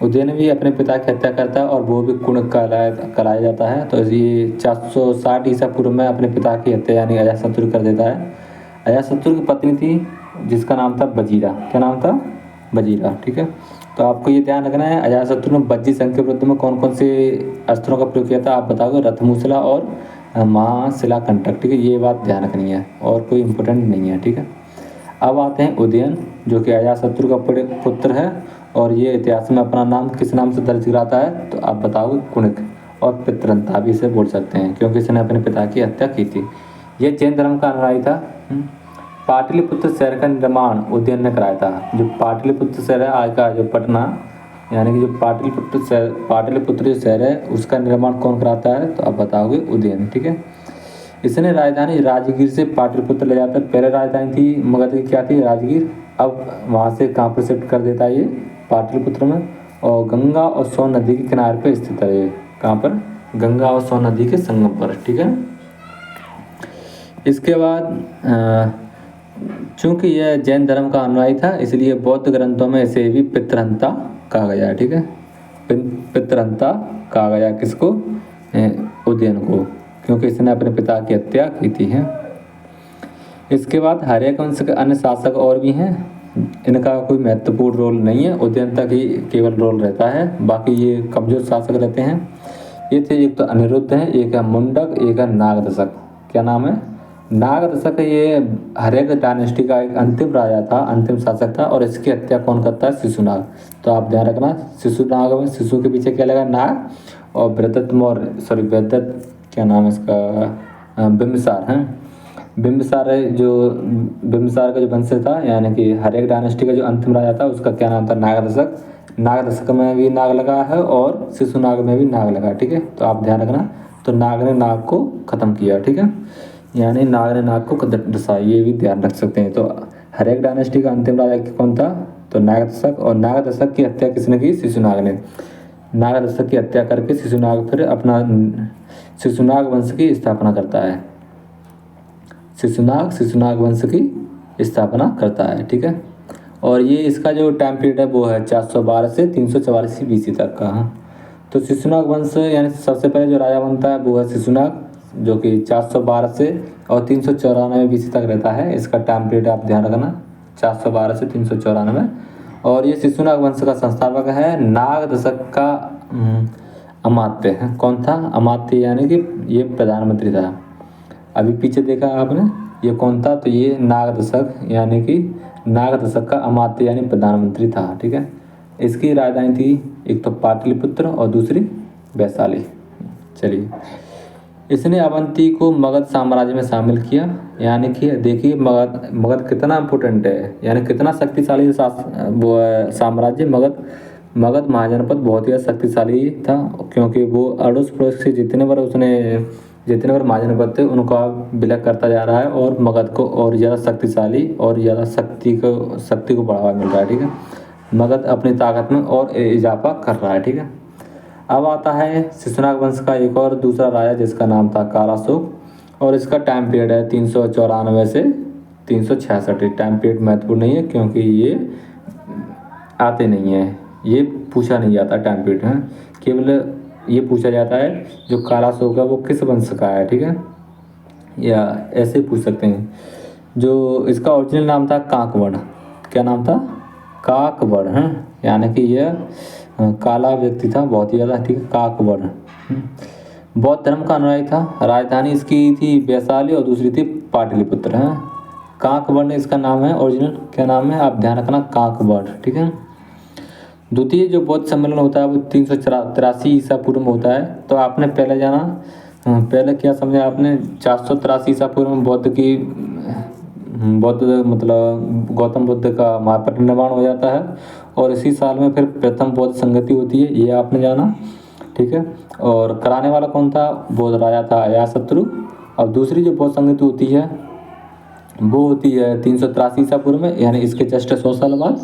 उदयन भी अपने पिता की हत्या करता है और वो भी कुणिक कराया जाता है। तो ये 460 ईसा पूर्व में अपने पिता की हत्या यानी अजातशत्रु कर देता है। अजातशत्रु की पत्नी थी जिसका नाम था बजीरा। क्या नाम था, बजीरा। ठीक है, तो आपको ये ध्यान रखना है, अजातशत्रु ने बज्जी संघ के विरुद्ध में कौन कौन से अस्त्रों का प्रयोग किया था, आप बताओगे, रथमूसला और महाशिलाकंटक। ठीक है, ये बात ध्यान रखनी है, और कोई इंपॉर्टेंट नहीं है। ठीक है, अब आते हैं उदयन, जो कि अजातशत्रु का पुत्र है, और ये इतिहास में अपना नाम किस नाम से दर्ज कराता है, तो आप बताओगे, कुणिक। और पितृहंता भी इसे बोल सकते हैं, क्योंकि इसने अपने पिता की हत्या की थी। ये जैन धर्म का अनुयायी था। पाटलिपुत्र शहर का निर्माण उदयन ने कराया था। जो पाटलिपुत्र शहर है आज का जो पटना, यानी कि जो पाटलिपुत्र जो शहर है उसका निर्माण कौन कराता है, तो आप बताओगे, उदयन। ठीक है, इसने राजधानी राजगीर से पाटलिपुत्र ले जाता है। पहले राजधानी थी मगध की, क्या थी, राजगीर। अब वहाँ से कहाँ पर शिफ्ट कर देता है, ये पाटलिपुत्र में, और गंगा और सोन नदी के किनारे पर स्थित है ये। कहाँ पर, गंगा और सोन नदी के संगम पर। ठीक है, इसके बाद चूँकि यह जैन धर्म का अनुयायी था, इसलिए बौद्ध ग्रंथों में इसे भी पितृहंता कहा गया। ठीक है, पितृहंता कहा गया किसको, उदयन को, क्योंकि इसने अपने पिता की हत्या की थी। है इसके बाद हर्यक वंश के अन्य शासक और भी हैं, इनका कोई महत्वपूर्ण रोल नहीं है, उदयन तक ही केवल रोल रहता है, बाकी ये कमजोर शासक रहते हैं। ये थे, एक तो अनिरुद्ध है, एक है मुंडक, एक है नागदशक। क्या नाम है, नाग दशक ये हर्यक डायनेस्टी का एक अंतिम राजा था, अंतिम शासक था, और इसकी हत्या कौन करता है? शिशुनाग। तो आप ध्यान रखना, शिशुनाग में शिशु के पीछे क्या लगा? नाग, और वृद्धत मौर्य, सॉरी वृद्धत, क्या नाम है इसका, बिंबिसार है। बिंबिसार है जो बिंबिसार का जो वंशज था, यानी कि हर्यक डायनेस्टी का जो अंतिम राजा था, उसका क्या नाम था? नागदशक। नागदशक में भी नाग लगा है और शिशुनाग में भी नाग लगा, ठीक है। तो आप ध्यान रखना, तो नाग ने नाग को खत्म किया, ठीक है, यानी नाग ने नाग को डसा, ये भी ध्यान रख सकते हैं। तो हर्यक डायनेस्टी का अंतिम राजा कौन था? तो नागदशक। और नागदशक की हत्या किसने की? शिशुनाग ने। नागदशक की हत्या करके शिशुनाग फिर अपना शिशुनाग वंश की स्थापना करता है। शिशुनाग वंश की स्थापना करता है, ठीक है। और ये इसका जो टाइम पीरियड है वो है 412 से 344 BC तक का। हाँ, तो शिशुनाग वंश यानी सबसे पहले जो राजा बनता है वो है शिशुनाग, जो कि 412 से और 394 BC तक रहता है। इसका टाइम पीरियड आप ध्यान रखना, 412 से 394। और ये शिशुनाग वंश का संस्थापक है नाग दशक का अमात्य है। कौन था? अमात्य, यानी कि ये प्रधानमंत्री था। अभी पीछे देखा आपने, ये कौन था? तो ये नाग दशक, यानी कि नाग दशक का अमात्य यानी प्रधानमंत्री था, ठीक है। इसकी राजधानी थी एक तो पाटलिपुत्र और दूसरी वैशाली। चलिए, इसने अवंती को मगध साम्राज्य में शामिल किया, यानी कि देखिए मगध कितना इम्पोर्टेंट है, यानी कितना शक्तिशाली वो साम्राज्य मगध महाजनपद बहुत ही शक्तिशाली था, क्योंकि वो अड़ोस पड़ोस से जितने बार महाजनपद थे उनको विलय करता जा रहा है, और मगध को और ज़्यादा शक्तिशाली और ज़्यादा शक्ति को बढ़ावा मिल रहा है, ठीक है। मगध अपनी ताकत में और इजाफा कर रहा है, ठीक है। अब आता है शिशुनाग वंश का एक और दूसरा राजा, जिसका नाम था कालाशोक, और इसका टाइम पीरियड है 394 से 366। टाइम पीरियड महत्वपूर्ण नहीं है, क्योंकि ये आते नहीं है, ये पूछा नहीं जाता टाइम पीरियड है, केवल ये पूछा जाता है जो कालाशोक है वो किस वंश का है, ठीक है, या ऐसे पूछ सकते हैं। जो इसका ओरिजिनल नाम था काकवड़। क्या नाम था? काकवड़ है, यानी कि यह काला व्यक्ति था बहुत ही ज़्यादा, ठीक है, काकवड़। बौद्ध धर्म का अनुयायी था। राजधानी इसकी थी वैशाली और दूसरी थी पाटलिपुत्र है। काकवड़ इसका नाम है, ओरिजिनल क्या नाम है आप ध्यान रखना, काकवड़, ठीक है। द्वितीय जो बौद्ध सम्मेलन होता है वो 383 ईसा पूर्व में होता है। तो आपने पहले जाना, पहले क्या समझा आपने, 483 ईसा पूर्व में बौद्ध मतलब गौतम बुद्ध का महापरिनिर्वाण हो जाता है, और इसी साल में फिर प्रथम बौद्ध संगति होती है, ये आपने जाना, ठीक है। और कराने वाला कौन था? बौद्ध राजा था अजातशत्रु। और दूसरी जो बौद्ध संगति होती है वो होती है 383 ईसा पूर्व में, यानी इसके जस्ट 100 साल बाद।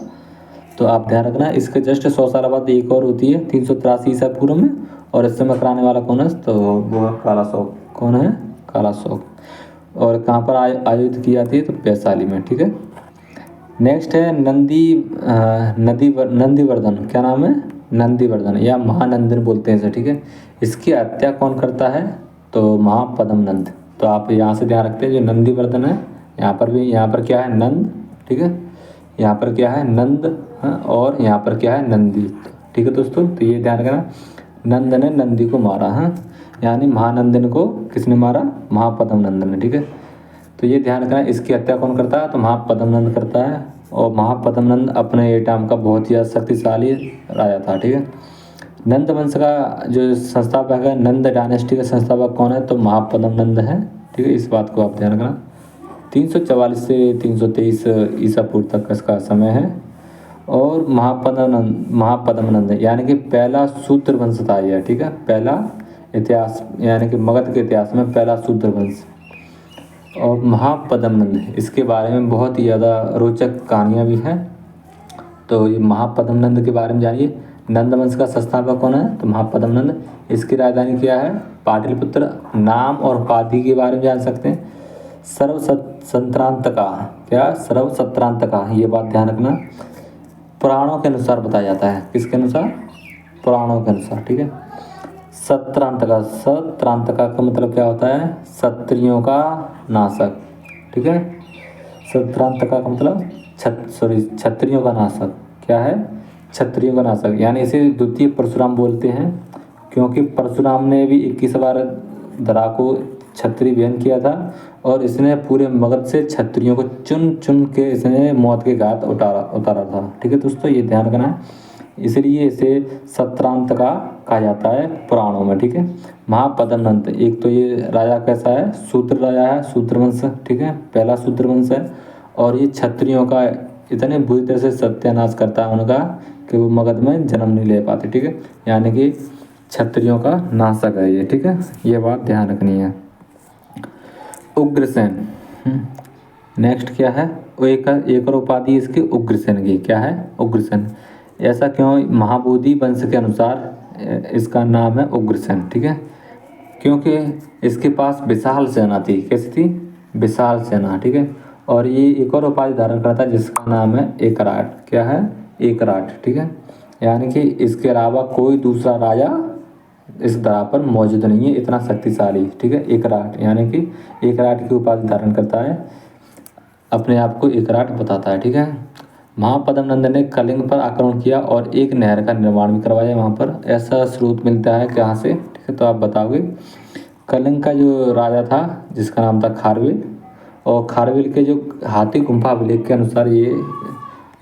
तो आप ध्यान रखना, इसके जस्ट 100 साल बाद एक और होती है 383 ईसा पूर्व में, और इस समय कराने वाला कौन है? तो वो कालाशोक। कौन है? कालाशोक। और कहाँ पर आयोजित की जाती है? तो वैशाली में, ठीक है। नेक्स्ट है नंदीवर्धन। क्या नाम है? नंदीवर्धन या महानंदन बोलते हैं इसे, ठीक है। इसकी हत्या कौन करता है? तो महापद्मनंद। तो आप यहाँ से ध्यान रखते हैं, जो नंदीवर्धन है यहाँ पर क्या है? नंद, ठीक है। यहाँ पर क्या है? नंद, और यहाँ पर क्या है? नंदी, ठीक है दोस्तों। तो ये ध्यान रखना, नंद ने नंदी को मारा है, यानी महानंदन को किसने मारा? महापद्मनंद ने, ठीक है। तो ये ध्यान रखना, इसकी हत्या कौन करता है? तो महापद्मनंद करता है। और महापद्मनंद अपने टाइम का बहुत ही शक्तिशाली राजा था, ठीक है। नंद वंश का जो संस्थापक है, नंद डायनेस्टी का संस्थापक कौन है? तो महापद्मनंद है, ठीक है। इस बात को आप ध्यान रखना। 344 से 323 ईसा पूर्व तक इसका समय है। और महापद्मनंद यानी कि पहला शूद्र वंश था यह, ठीक है। पहला इतिहास यानी कि मगध के इतिहास में पहला शूद्र वंश। और महापद्मनंद, इसके बारे में बहुत ही ज़्यादा रोचक कहानियाँ भी हैं। तो ये महापद्मनंद के बारे में जानिए। नंद वंश का संस्थापक कौन है? तो महापद्मनंद। इसकी राजधानी क्या है? पाटलिपुत्र। नाम और उपाधि के बारे में जान सकते हैं। सर्वसत्रांतका, क्या? सर्वसत्रांतका, ये बात ध्यान रखना, पुराणों के अनुसार बताया जाता है। किसके अनुसार? पुराणों के अनुसार, ठीक है। सत्रांतका का मतलब क्या होता है? क्षत्रियों का नाशक, ठीक है। सत्रांतका का मतलब क्षत्रियों का नाशक। क्या है? क्षत्रियों का नाशक, यानी इसे द्वितीय परशुराम बोलते हैं, क्योंकि परशुराम ने भी 21 बार धरा को छत्री विहन किया था और इसने पूरे मगध से क्षत्रियों को चुन चुन के इसने मौत के घाट उतारा था। ठीक है दोस्तों, ये ध्यान रखना है। इसलिए इसे सत्रांतका कहा जाता है पुराणों में। ठीक है, महापद्मनंद, एक तो ये राजा कैसा है, शूद्र राजा है, शूद्रवंश। ठीक है, पहला शूद्रवंश है और ये क्षत्रियों का इतने बुरी तरह से सत्यानाश करता है उनका कि वो मगध में जन्म नहीं ले पाते। ठीक है, यानी कि क्षत्रियों का नाशक है ये। ठीक है, ये बात ध्यान रखनी है। उग्रसेन, नेक्स्ट क्या है, वो एक और उपाधि इसकी उग्रसेन की। क्या है, उग्रसेन। ऐसा क्यों, महाबोधि वंश के अनुसार इसका नाम है उग्रसेन। ठीक है, क्योंकि इसके पास विशाल सेना थी। कैसी थी, विशाल सेना। ठीक है, और ये एक और उपाधि धारण करता है जिसका नाम है एकराट। क्या है, एकराट। ठीक है, यानी कि इसके अलावा कोई दूसरा राजा इस धरा पर मौजूद नहीं है इतना शक्तिशाली। ठीक है, एकराट, यानी कि एकराट की उपाधि धारण करता है, अपने आप को एकराट बताता है। ठीक है, महापद्मनंद ने कलिंग पर आक्रमण किया और एक नहर का निर्माण भी करवाया वहाँ पर। ऐसा स्रोत मिलता है कहाँ से, ठीक है, तो आप बताओगे। कलिंग का जो राजा था जिसका नाम था खारवेल, और खारवेल के जो हाथी गुम्फा अभिलेख के अनुसार ये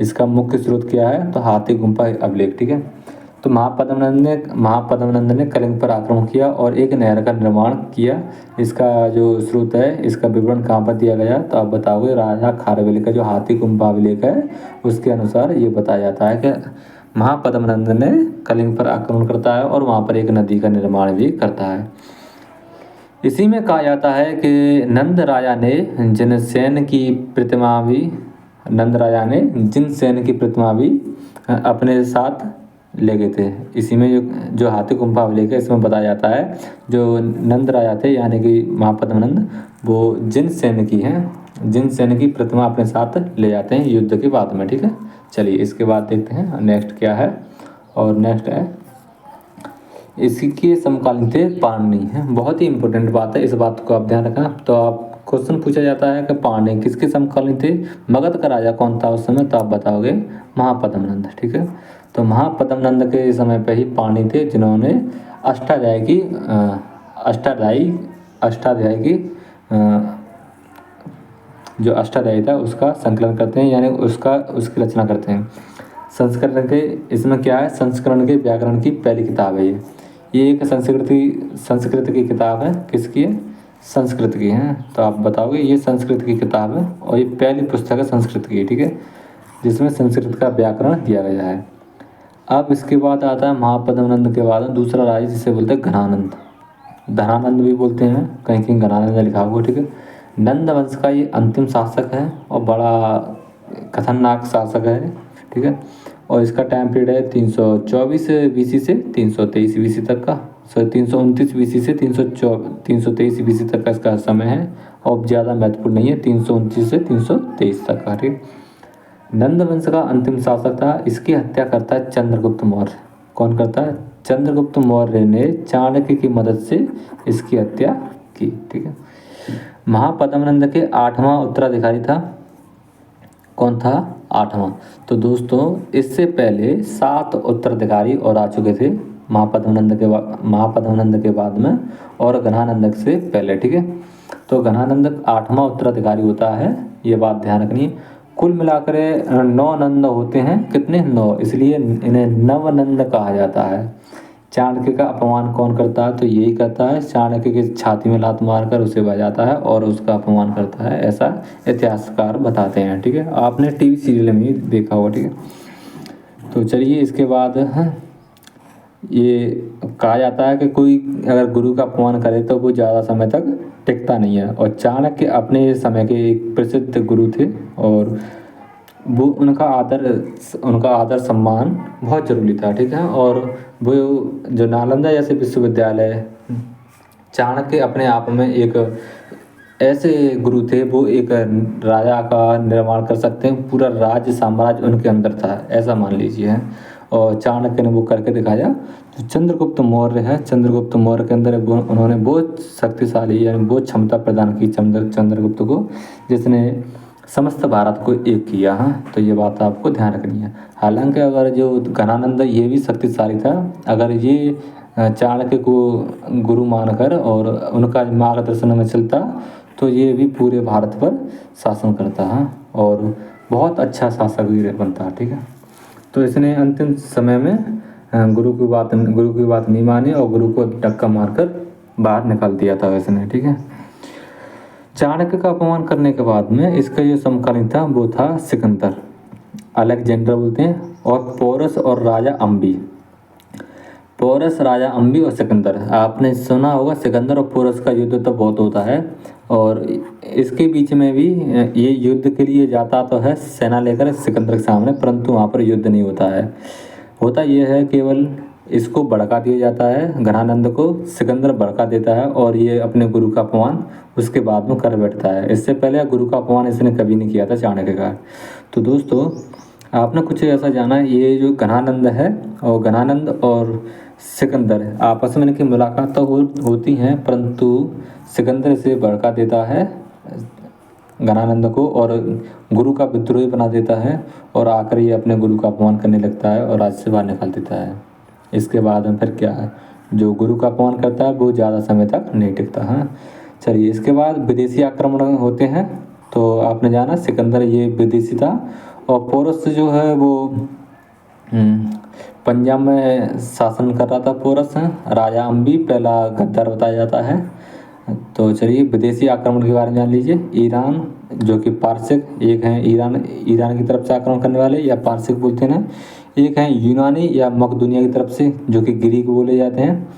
इसका मुख्य स्रोत क्या है, तो हाथी गुम्फा अभिलेख। ठीक है, तो महापद्मनंद ने कलिंग पर आक्रमण किया और एक नहर का निर्माण किया। इसका जो स्रोत है, इसका विवरण कहाँ पर दिया गया, तो आप बताओगे राजा खारवेल का जो हाथी गुम्फा अभिलेख है उसके अनुसार ये बताया जाता है कि महापद्मनंद ने कलिंग पर आक्रमण करता है और वहाँ पर एक नदी का निर्माण भी करता है। इसी में कहा जाता है कि नंद राजा ने जिनसेन की प्रतिमा भी अपने साथ ले गए थे। इसी में जो हाथी गुम्फा अभिलेख है इसमें बताया जाता है जो नंद राजा थे यानी कि महापद्मनंद, वो जिनसेन की प्रतिमा अपने साथ ले जाते हैं युद्ध के बाद में। ठीक है, चलिए इसके बाद देखते हैं नेक्स्ट क्या है। और नेक्स्ट है, इसके समकालीन थे पाणिनि। है, बहुत ही इंपॉर्टेंट बात है, इस बात को आप ध्यान रखना। तो आप क्वेश्चन पूछा जाता है कि पाणिनि किसके समकालीन थे, मगध का राजा कौन था उस समय, तो आप बताओगे महापद्मनंद। ठीक है, तो महापद्मनंद के समय पे ही पाणिनि थे जिन्होंने अष्टाध्यायी की जो अष्टाध्यायी था उसका संकलन करते हैं, यानी उसकी रचना करते हैं। संस्करण के, इसमें क्या है, संस्करण के व्याकरण की पहली किताब है ये एक संस्कृत की किताब है। किसकी है, संस्कृत की है। तो आप बताओगे ये संस्कृत की किताब है और ये पहली पुस्तक है संस्कृत की। ठीक है, जिसमें संस्कृत का व्याकरण दिया गया है। अब इसके बाद आता है महापद्मनंद के बाद दूसरा राजा जिसे बोलते हैं घनानंद, धनानंद भी बोलते हैं, कहीं कहीं घनानंद लिखा हुआ। ठीक है, नंद वंश का ये अंतिम शासक है और बड़ा खतरनाक शासक है। ठीक है, और इसका टाइम पीरियड है 324 बीसी से 323 बीसी तक का, 329 बीसी से 323 बीसी तक का इसका समय है और ज़्यादा महत्वपूर्ण नहीं है, 329 से 323 तक का। ठीक, नंद वंश का अंतिम शासक था। इसकी हत्या करता है चंद्रगुप्त मौर्य। कौन करता है, चंद्रगुप्त मौर्य ने चाणक्य की मदद से इसकी हत्या की। ठीक है, महापद्मनंद के 8वां उत्तराधिकारी था, कौन था, 8वां। तो दोस्तों इससे पहले 7 उत्तराधिकारी और आ चुके थे महापद्मनंद के बाद में और घनानंद से पहले। ठीक है, तो घनानंद 8वां उत्तराधिकारी होता है, ये बात ध्यान रखनी है। कुल मिलाकर 9 नंद होते हैं, कितने, 9, इसलिए इन्हें नवनंद कहा जाता है। चाणक्य का अपमान कौन करता है, तो यही करता है, चाणक्य की छाती में लात मारकर उसे बजाता है और उसका अपमान करता है, ऐसा इतिहासकार बताते हैं। ठीक है, आपने टीवी सीरियल में ही देखा होगा। ठीक है, तो चलिए इसके बाद ये कहा जाता है कि कोई अगर गुरु का अपमान करे तो वो ज़्यादा समय तक टिकता नहीं है, और चाणक्य अपने समय के एक प्रसिद्ध गुरु थे और वो उनका आदर सम्मान बहुत ज़रूरी था। ठीक है, और वो जो नालंदा जैसे विश्वविद्यालय, चाणक्य अपने आप में एक ऐसे गुरु थे, वो एक राजा का निर्माण कर सकते हैं, पूरा राज्य साम्राज्य उनके अंदर था, ऐसा मान लीजिए। और चाणक्य ने वो करके दिखाया। जो चंद्रगुप्त मौर्य है, चंद्रगुप्त मौर्य के अंदर उन्होंने बहुत शक्तिशाली यानी बहुत क्षमता प्रदान की चंद्रगुप्त को, जिसने समस्त भारत को एक किया। हाँ, तो ये बात आपको ध्यान रखनी है। हालांकि अगर जो घनानंद ये भी शक्तिशाली था, अगर ये चाणक्य को गुरु मानकर और उनका मार्गदर्शन में चलता तो ये भी पूरे भारत पर शासन करता है और बहुत अच्छा शासक भी बनता। ठीक है, तो इसने अंतिम समय में गुरु की बात नहीं मानी और गुरु को धक्का मारकर बाहर निकाल दिया था इसने। ठीक है, चाणक्य का अपमान करने के बाद में इसका जो समकालीन था वो था सिकंदर, अलेक्जेंडर बोलते हैं, और पोरस और राजा अम्बी। पोरस, राजा अम्बी और सिकंदर, आपने सुना होगा सिकंदर और पोरस का युद्ध तो बहुत होता है और इसके बीच में भी ये युद्ध के लिए जाता तो है सेना लेकर सिकंदर के सामने, परंतु वहाँ पर युद्ध नहीं होता है। होता ये है केवल इसको भड़का दिया जाता है, घनानंद को सिकंदर भड़का देता है और ये अपने गुरु का अपमान उसके बाद में कर बैठता है। इससे पहले गुरु का अपमान इसने कभी नहीं किया था चाणक्य का। तो दोस्तों आपने कुछ ऐसा जाना, ये जो घनानंद है और घनानंद और सिकंदर आपस में इनकी मुलाकात तो होती हैं, परंतु सिकंदर इसे भड़का देता है घनानंद को और गुरु का विद्रोही बना देता है और आकर ये अपने गुरु का अपमान करने लगता है और राज्य से बाहर निकाल देता है। इसके बाद में फिर क्या है, जो गुरु का अपमान करता है वो ज़्यादा समय तक नहीं टिकता है। चलिए, इसके बाद विदेशी आक्रमण होते हैं। तो आपने जाना सिकंदर ये विदेशी था और पोरस जो है वो पंजाब में शासन कर रहा था। पोरस राजा अम्बी पहला गद्दार बताया जाता है। तो चलिए विदेशी आक्रमण के बारे में जान लीजिए। ईरान जो कि पारसिक, एक हैं ईरान की तरफ से आक्रमण करने वाले या पारसिक बोलते हैं, एक हैं यूनानी या मकदूनिया की तरफ से जो कि ग्रीक बोले जाते हैं।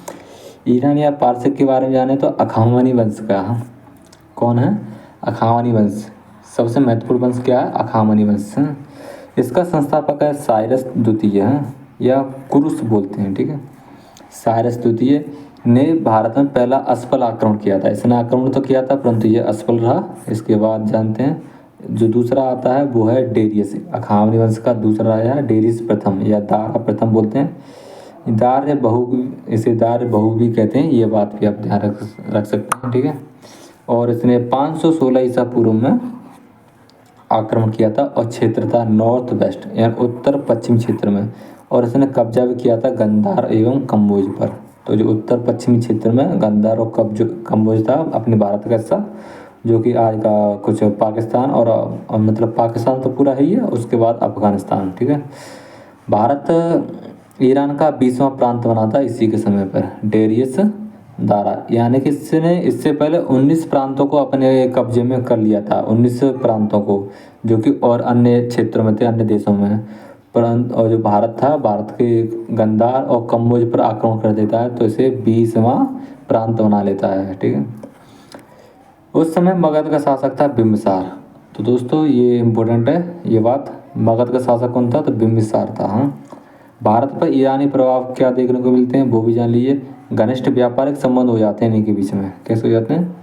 ईरान या पारसिक के बारे में जाने तो अखावानी वंश का, कौन है, अखावानी वंश, सबसे महत्वपूर्ण वंश क्या है, अखावानी वंश। इसका संस्थापक है साइरस द्वितीय या कुरुस बोलते हैं। ठीक है, साइरस द्वितीय ने भारत में पहला असफल आक्रमण किया था। इसने आक्रमण तो किया था परंतु ये असफल रहा। इसके बाद जानते हैं जो दूसरा आता है वो है डेरियस, अखावानी वंश का दूसरा राजा है डेरियस प्रथम या दारा प्रथम बोलते हैं। दार्य बहु, इसे दार्य बहु भी कहते हैं, ये बात भी आप ध्यान रख सकते हैं। ठीक है, और इसने 516 ईसा पूर्व में आक्रमण किया था और क्षेत्र था नॉर्थ वेस्ट यानी उत्तर पश्चिम क्षेत्र में, और इसने कब्जा भी किया था गंधार एवं कम्बोज पर। तो जो उत्तर पश्चिमी क्षेत्र में गंधार और कम्बोज था अपने भारत का हिस्सा, जो कि आज का कुछ पाकिस्तान और मतलब पाकिस्तान तो पूरा है ही है, उसके बाद अफगानिस्तान। ठीक है, भारत ईरान का 20वां प्रांत बना था इसी के समय पर डेरियस दारा, यानी कि इससे पहले 19 प्रांतों को अपने कब्जे में कर लिया था, 19 प्रांतों को, जो कि और अन्य क्षेत्रों में थे, अन्य देशों में। परंतु और जो भारत था, भारत के गंधार और कम्बोज पर आक्रमण कर देता है तो इसे 20वां प्रांत बना लेता है। ठीक है, उस समय मगध का शासक था बिम्बिसार। तो दोस्तों ये इम्पोर्टेंट है ये बात, मगध का शासक कौन था, तो बिम्बिसार था। हाँ, भारत पर ईरानी प्रभाव क्या देखने को मिलते हैं वो भी जान लीजिए। घनिष्ठ व्यापारिक संबंध हो जाते हैं इनके बीच में। कैसे हो जाते हैं,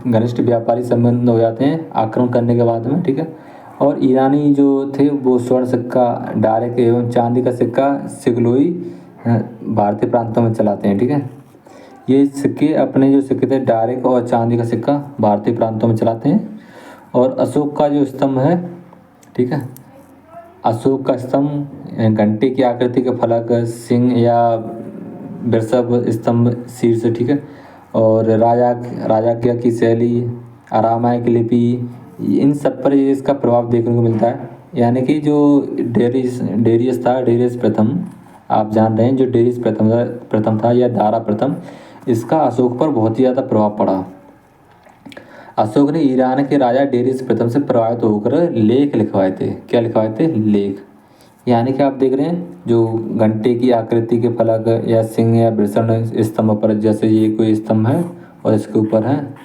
घनिष्ठ व्यापारिक संबंध हो जाते हैं आक्रमण करने के बाद में। ठीक है, और ईरानी जो थे वो स्वर्ण सिक्का, डायरेक्ट एवं चांदी का सिक्का सिगलोई भारतीय प्रांतों में चलाते हैं। ठीक है, ये सिक्के अपने जो सिक्के थे डायरेक्ट और चांदी का सिक्का भारतीय प्रांतों में चलाते हैं। और अशोक का जो स्तंभ है, ठीक है, अशोक का स्तंभ घंटे की आकृति के फलक, सिंह या वृषभ स्तंभ शीर्ष। ठीक है, और राजाज्ञा की शैली, अरामायिक लिपि, इन सब पर इसका प्रभाव देखने को मिलता है। यानी कि जो डेरियस था, डेरियस प्रथम, आप जान रहे हैं जो डेरियस प्रथम था या दारा प्रथम, इसका अशोक पर बहुत ही ज़्यादा प्रभाव पड़ा। अशोक ने ईरान के राजा डेरियस प्रथम से प्रभावित होकर लेख लिखवाए थे। क्या लिखवाए थे, लेख। यानी कि आप देख रहे हैं जो घंटे की आकृति के फलक या सिंह या वृषण स्तंभ पर, जैसे ये कोई स्तंभ है और इसके ऊपर है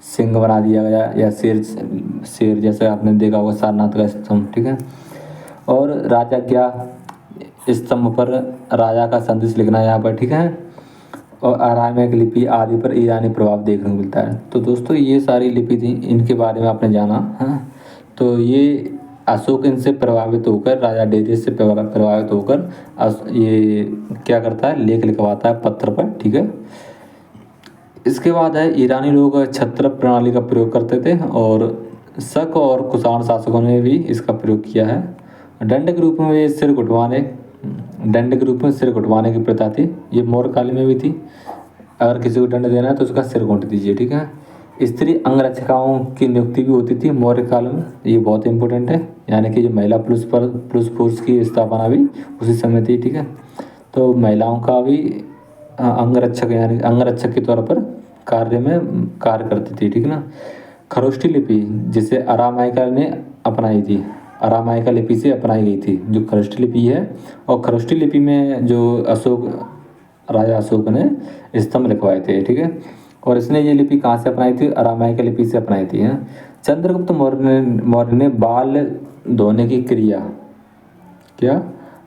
सिंह बना दिया गया या शेर जैसे आपने देखा होगा सारनाथ का स्तंभ। ठीक है, और राजाज्ञा स्तंभ पर राजा का संदेश लिखना यहाँ पर। ठीक है, और अरामायिक लिपि आदि पर ईरानी प्रभाव देखने को मिलता है। तो दोस्तों ये सारी लिपि थी, इनके बारे में आपने जाना। हाँ, तो ये अशोक इनसे प्रभावित होकर, राजा डेरियस से प्रभावित होकर ये क्या करता है, लेख लिखवाता है पत्र पर। ठीक है, इसके बाद है ईरानी लोग छत्र प्रणाली का प्रयोग करते थे और शक और कुषाण शासकों ने भी इसका प्रयोग किया है। दंड के रूप में ये सिर घुटवाने दंड के रूप में सिर कटवाने की प्रथा थी। ये मौर्य काल में भी थी। अगर किसी को दंड देना है तो उसका सिर काट दीजिए, ठीक है। स्त्री अंगरक्षिकाओं की नियुक्ति भी होती थी मौर्य काल में, ये बहुत इंपॉर्टेंट है। यानी कि जो महिला पुलिस फोर्स की स्थापना भी उसी समय थी, ठीक है। तो महिलाओं का भी अंगरक्षक यानी अंगरक्षक के तौर पर कार्य करती थी, ठीक है ना। खरोष्ठी लिपि जिसे अरामायिका ने अपनाई थी, अरामायिका लिपि से अपनाई गई थी जो खरोष्ठी लिपि है। और खरोष्ठी लिपि में जो राजा अशोक ने स्तंभ लिखवाए थे, ठीक है। और इसने ये लिपि कहाँ से अपनाई थी? अरामायिका लिपि से अपनाई थी, हैं। चंद्रगुप्त मौर्य ने बाल धोने की क्रिया, क्या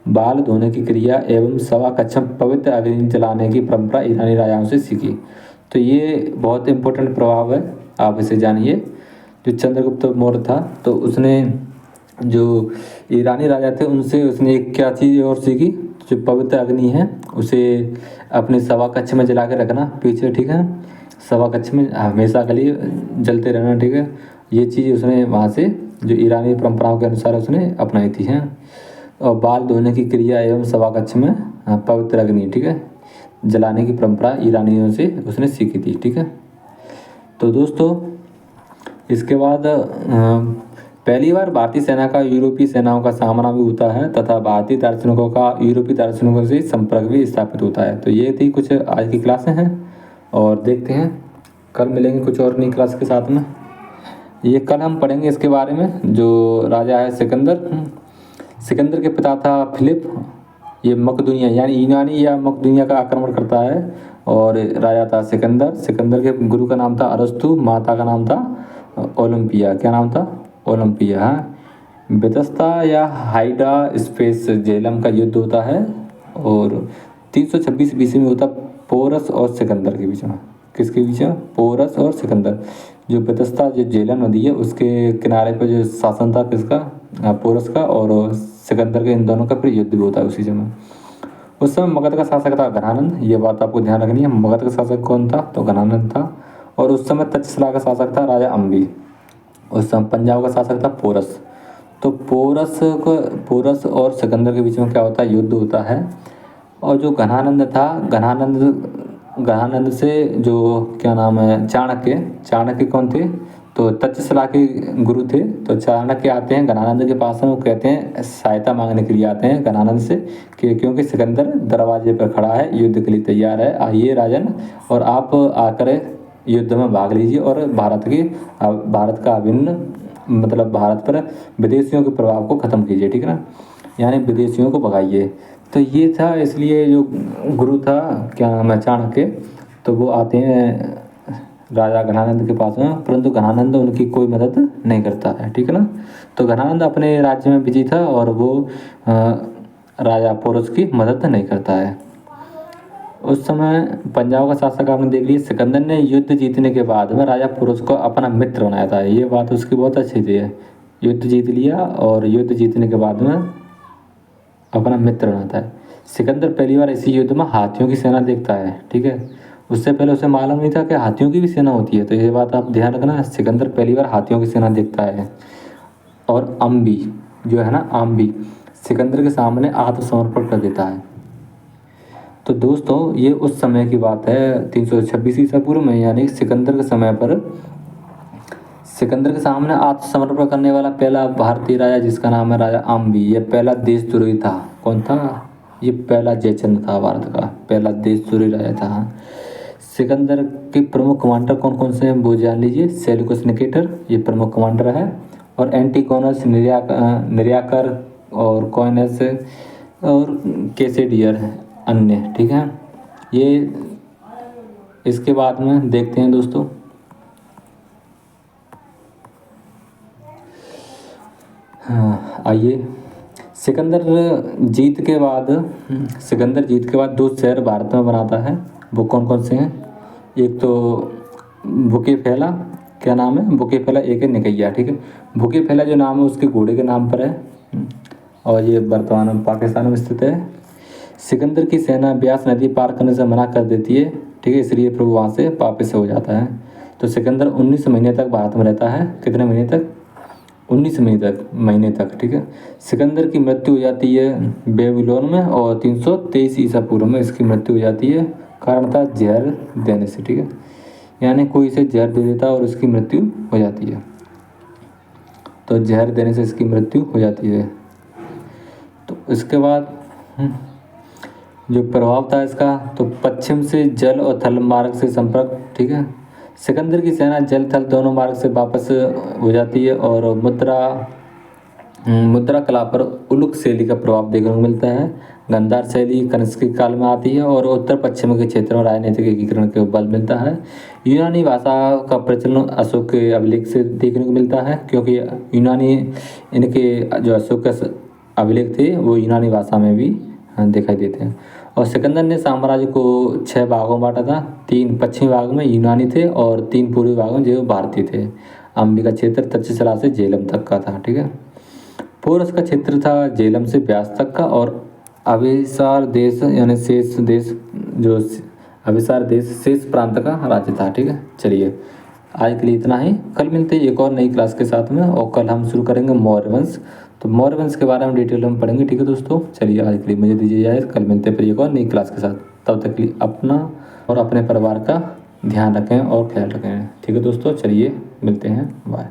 बाल धोने की क्रिया एवं सवा कक्ष में पवित्र अग्नि जलाने की परंपरा ईरानी राजाओं से सीखी। तो ये बहुत इंपॉर्टेंट प्रभाव है, आप इसे जानिए। जो चंद्रगुप्त मौर्य था तो उसने जो ईरानी राजा थे उनसे उसने एक क्या चीज़ और सीखी, जो पवित्र अग्नि है उसे अपने सवा कक्ष में जला के रखना पीछे, ठीक है। सवा कक्ष में हमेशा के लिए जलते रहना, ठीक है। ये चीज़ उसने वहाँ से जो ईरानी परंपराओं के अनुसार उसने अपनाई थी, हैं। और बाल धोने की क्रिया एवं सवा कक्ष में पवित्र अग्नि, ठीक है, जलाने की परंपरा ईरानियों से उसने सीखी थी, ठीक है। तो दोस्तों इसके बाद पहली बार भारतीय सेना का यूरोपीय सेनाओं का सामना भी होता है तथा भारतीय दार्शनिकों का यूरोपीय दार्शनिकों से संपर्क भी स्थापित होता है। तो ये थी कुछ आज की क्लासें हैं, और देखते हैं कल मिलेंगे कुछ और नई क्लास के साथ में। ये कल हम पढ़ेंगे इसके बारे में, जो राजा है सिकंदर के पिता था फिलिप। ये मकदूनिया यानी यूनानी या मकदूनिया का आक्रमण करता है, और राजा था सिकंदर के गुरु का नाम था अरस्तु, माता का नाम था ओलंपिया। क्या नाम था? ओलंपिया। बेतस्ता या हाइडा स्पेस जेलम का युद्ध होता है, और 326 बीसी में होता पोरस और सिकंदर के बीच में। किसके बीच में? पोरस और सिकंदर। जो बेतस्ता जो झेलम नदी है उसके किनारे पर जो शासन था किसका? पोरस का, और सिकंदर के, इन दोनों का फिर युद्ध भी होता है उसी समय। उस समय मगध का शासक था घनानंद, ये बात आपको ध्यान रखनी है। मगध का शासक कौन था? तो घनानंद था। और उस समय तक्षशिला का शासक था राजा अम्बी। उस समय पंजाब का शासक था पोरस। तो पोरस और सिकंदर के बीच में क्या होता है? युद्ध होता है। और जो घनानंद था, घनानंद से जो क्या नाम है, चाणक्य कौन थे? तो तक्षशिला के गुरु थे। तो चाणक्य आते हैं घनानंद के पास में, वो कहते हैं सहायता मांगने के लिए आते हैं घनानंद से कि क्योंकि सिकंदर दरवाजे पर खड़ा है, युद्ध के लिए तैयार है, आइए राजन, और आप आकर युद्ध में भाग लीजिए और भारत का अभिन्न मतलब भारत पर विदेशियों के प्रभाव को ख़त्म कीजिए, ठीक है ना, यानी विदेशियों को भगाइए। तो ये था, इसलिए जो गुरु था क्या नाम है, चाणक्य, तो वो आते हैं राजा घनानंद के पास में, परंतु घनानंद उनकी कोई मदद नहीं करता है, ठीक है ना। तो घनानंद अपने राज्य में बिजी था और वो राजा पोरस की मदद नहीं करता है। उस समय पंजाब का शासक आपने देख लिया। सिकंदर ने युद्ध जीतने के बाद में राजा पोरस को अपना मित्र बनाया था, ये बात उसकी बहुत अच्छी थी। युद्ध जीत लिया और युद्ध जीतने के बाद में अपना मित्र बनाता है। सिकंदर पहली बार इसी युद्ध में हाथियों की सेना देखता है, ठीक है। उससे पहले उसे मालूम नहीं था कि हाथियों की भी सेना होती है, तो ये बात आप ध्यान रखना। सिकंदर पहली बार हाथियों की सेना देखता है। और अम्बी जो है ना, अम्बी सिकंदर के सामने आत्मसमर्पण कर देता है। तो दोस्तों ये उस समय की बात है 326 ईसा पूर्व में, यानी सिकंदर के समय पर सिकंदर के सामने आत्मसमर्पण करने वाला पहला भारतीय राजा जिसका नाम है राजा अम्बी। ये पहला देशद्रोही था। कौन था? ये पहला जयचंद्र था, भारत का पहला देशद्रोही राजा था। सिकंदर के प्रमुख कमांडर कौन कौन से हैं वो जान लीजिए। सेल्यूकस निकेटर ये प्रमुख कमांडर है, और एंटिगोनस निर्याकर और कॉइनस और कैसेडियर अन्य, ठीक है। ये इसके बाद में देखते हैं दोस्तों। हाँ आइए, सिकंदर जीत के बाद दो शहर भारत में बनाता है। वो कौन कौन से हैं? एक तो बुके फैला, क्या नाम है? बुके फैला। एक है निकैया, ठीक है। बुके फैला जो नाम है उसके घोड़े के नाम पर है, और ये वर्तमान में पाकिस्तान में स्थित है। सिकंदर की सेना ब्यास नदी पार करने से मना कर देती है, ठीक है, इसलिए फिर वहाँ से वापस हो जाता है। तो सिकंदर 19 महीने तक भारत में रहता है। कितने महीने तक? 19 महीने तक, ठीक है। सिकंदर की मृत्यु हो जाती है बेबीलोन में और 323 ईसा पूर्व में इसकी मृत्यु हो जाती है। कारण था जहर देने से, ठीक है, यानी कोई इसे जहर दे देता और उसकी मृत्यु हो जाती है। तो जहर देने से इसकी मृत्यु हो जाती है। तो इसके बाद जो प्रभाव था इसका, तो पश्चिम से जल और थल मार्ग से संपर्क, ठीक है। सिकंदर की सेना जल थल दोनों मार्ग से वापस हो जाती है और मुद्रा कला पर उलुक शैली का प्रभाव देखने को मिलता है। गंधार शैली कनिष्क काल में आती है और उत्तर पश्चिम के क्षेत्रों में राजनीतिक एकीकरण के बल मिलता है। यूनानी भाषा का प्रचलन अशोक के अभिलेख से देखने को मिलता है, क्योंकि यूनानी इनके जो अशोक के अभिलेख थे वो यूनानी भाषा में भी दिखाई देते हैं। और सिकंदर ने साम्राज्य को 6 भागों में बांटा था। 3 पश्चिमी भाग में यूनानी थे और 3 पूर्वी भाग में जो भारतीय थे। अंबिका क्षेत्र तक्षशिला से झेलम तक का था, ठीक है। पोरस का क्षेत्र था झेलम से ब्यास तक का और अभिसार देश यानी शेष देश जो अभिसार देश शेष प्रांत का राज्य था, ठीक है। चलिए आज के लिए इतना ही। कल मिलते हैं एक और नई क्लास के साथ में और कल हम शुरू करेंगे मौर्य वंश। तो मौर्य वंश के बारे में डिटेल में पढ़ेंगे, ठीक है दोस्तों। चलिए आज के लिए मुझे दीजिए इजाज़त, कल मिलते हैं फिर एक और नई क्लास के साथ। तब तक के लिए अपना और अपने परिवार का ध्यान रखें और ख्याल रखें, ठीक है दोस्तों। चलिए मिलते हैं, बाय।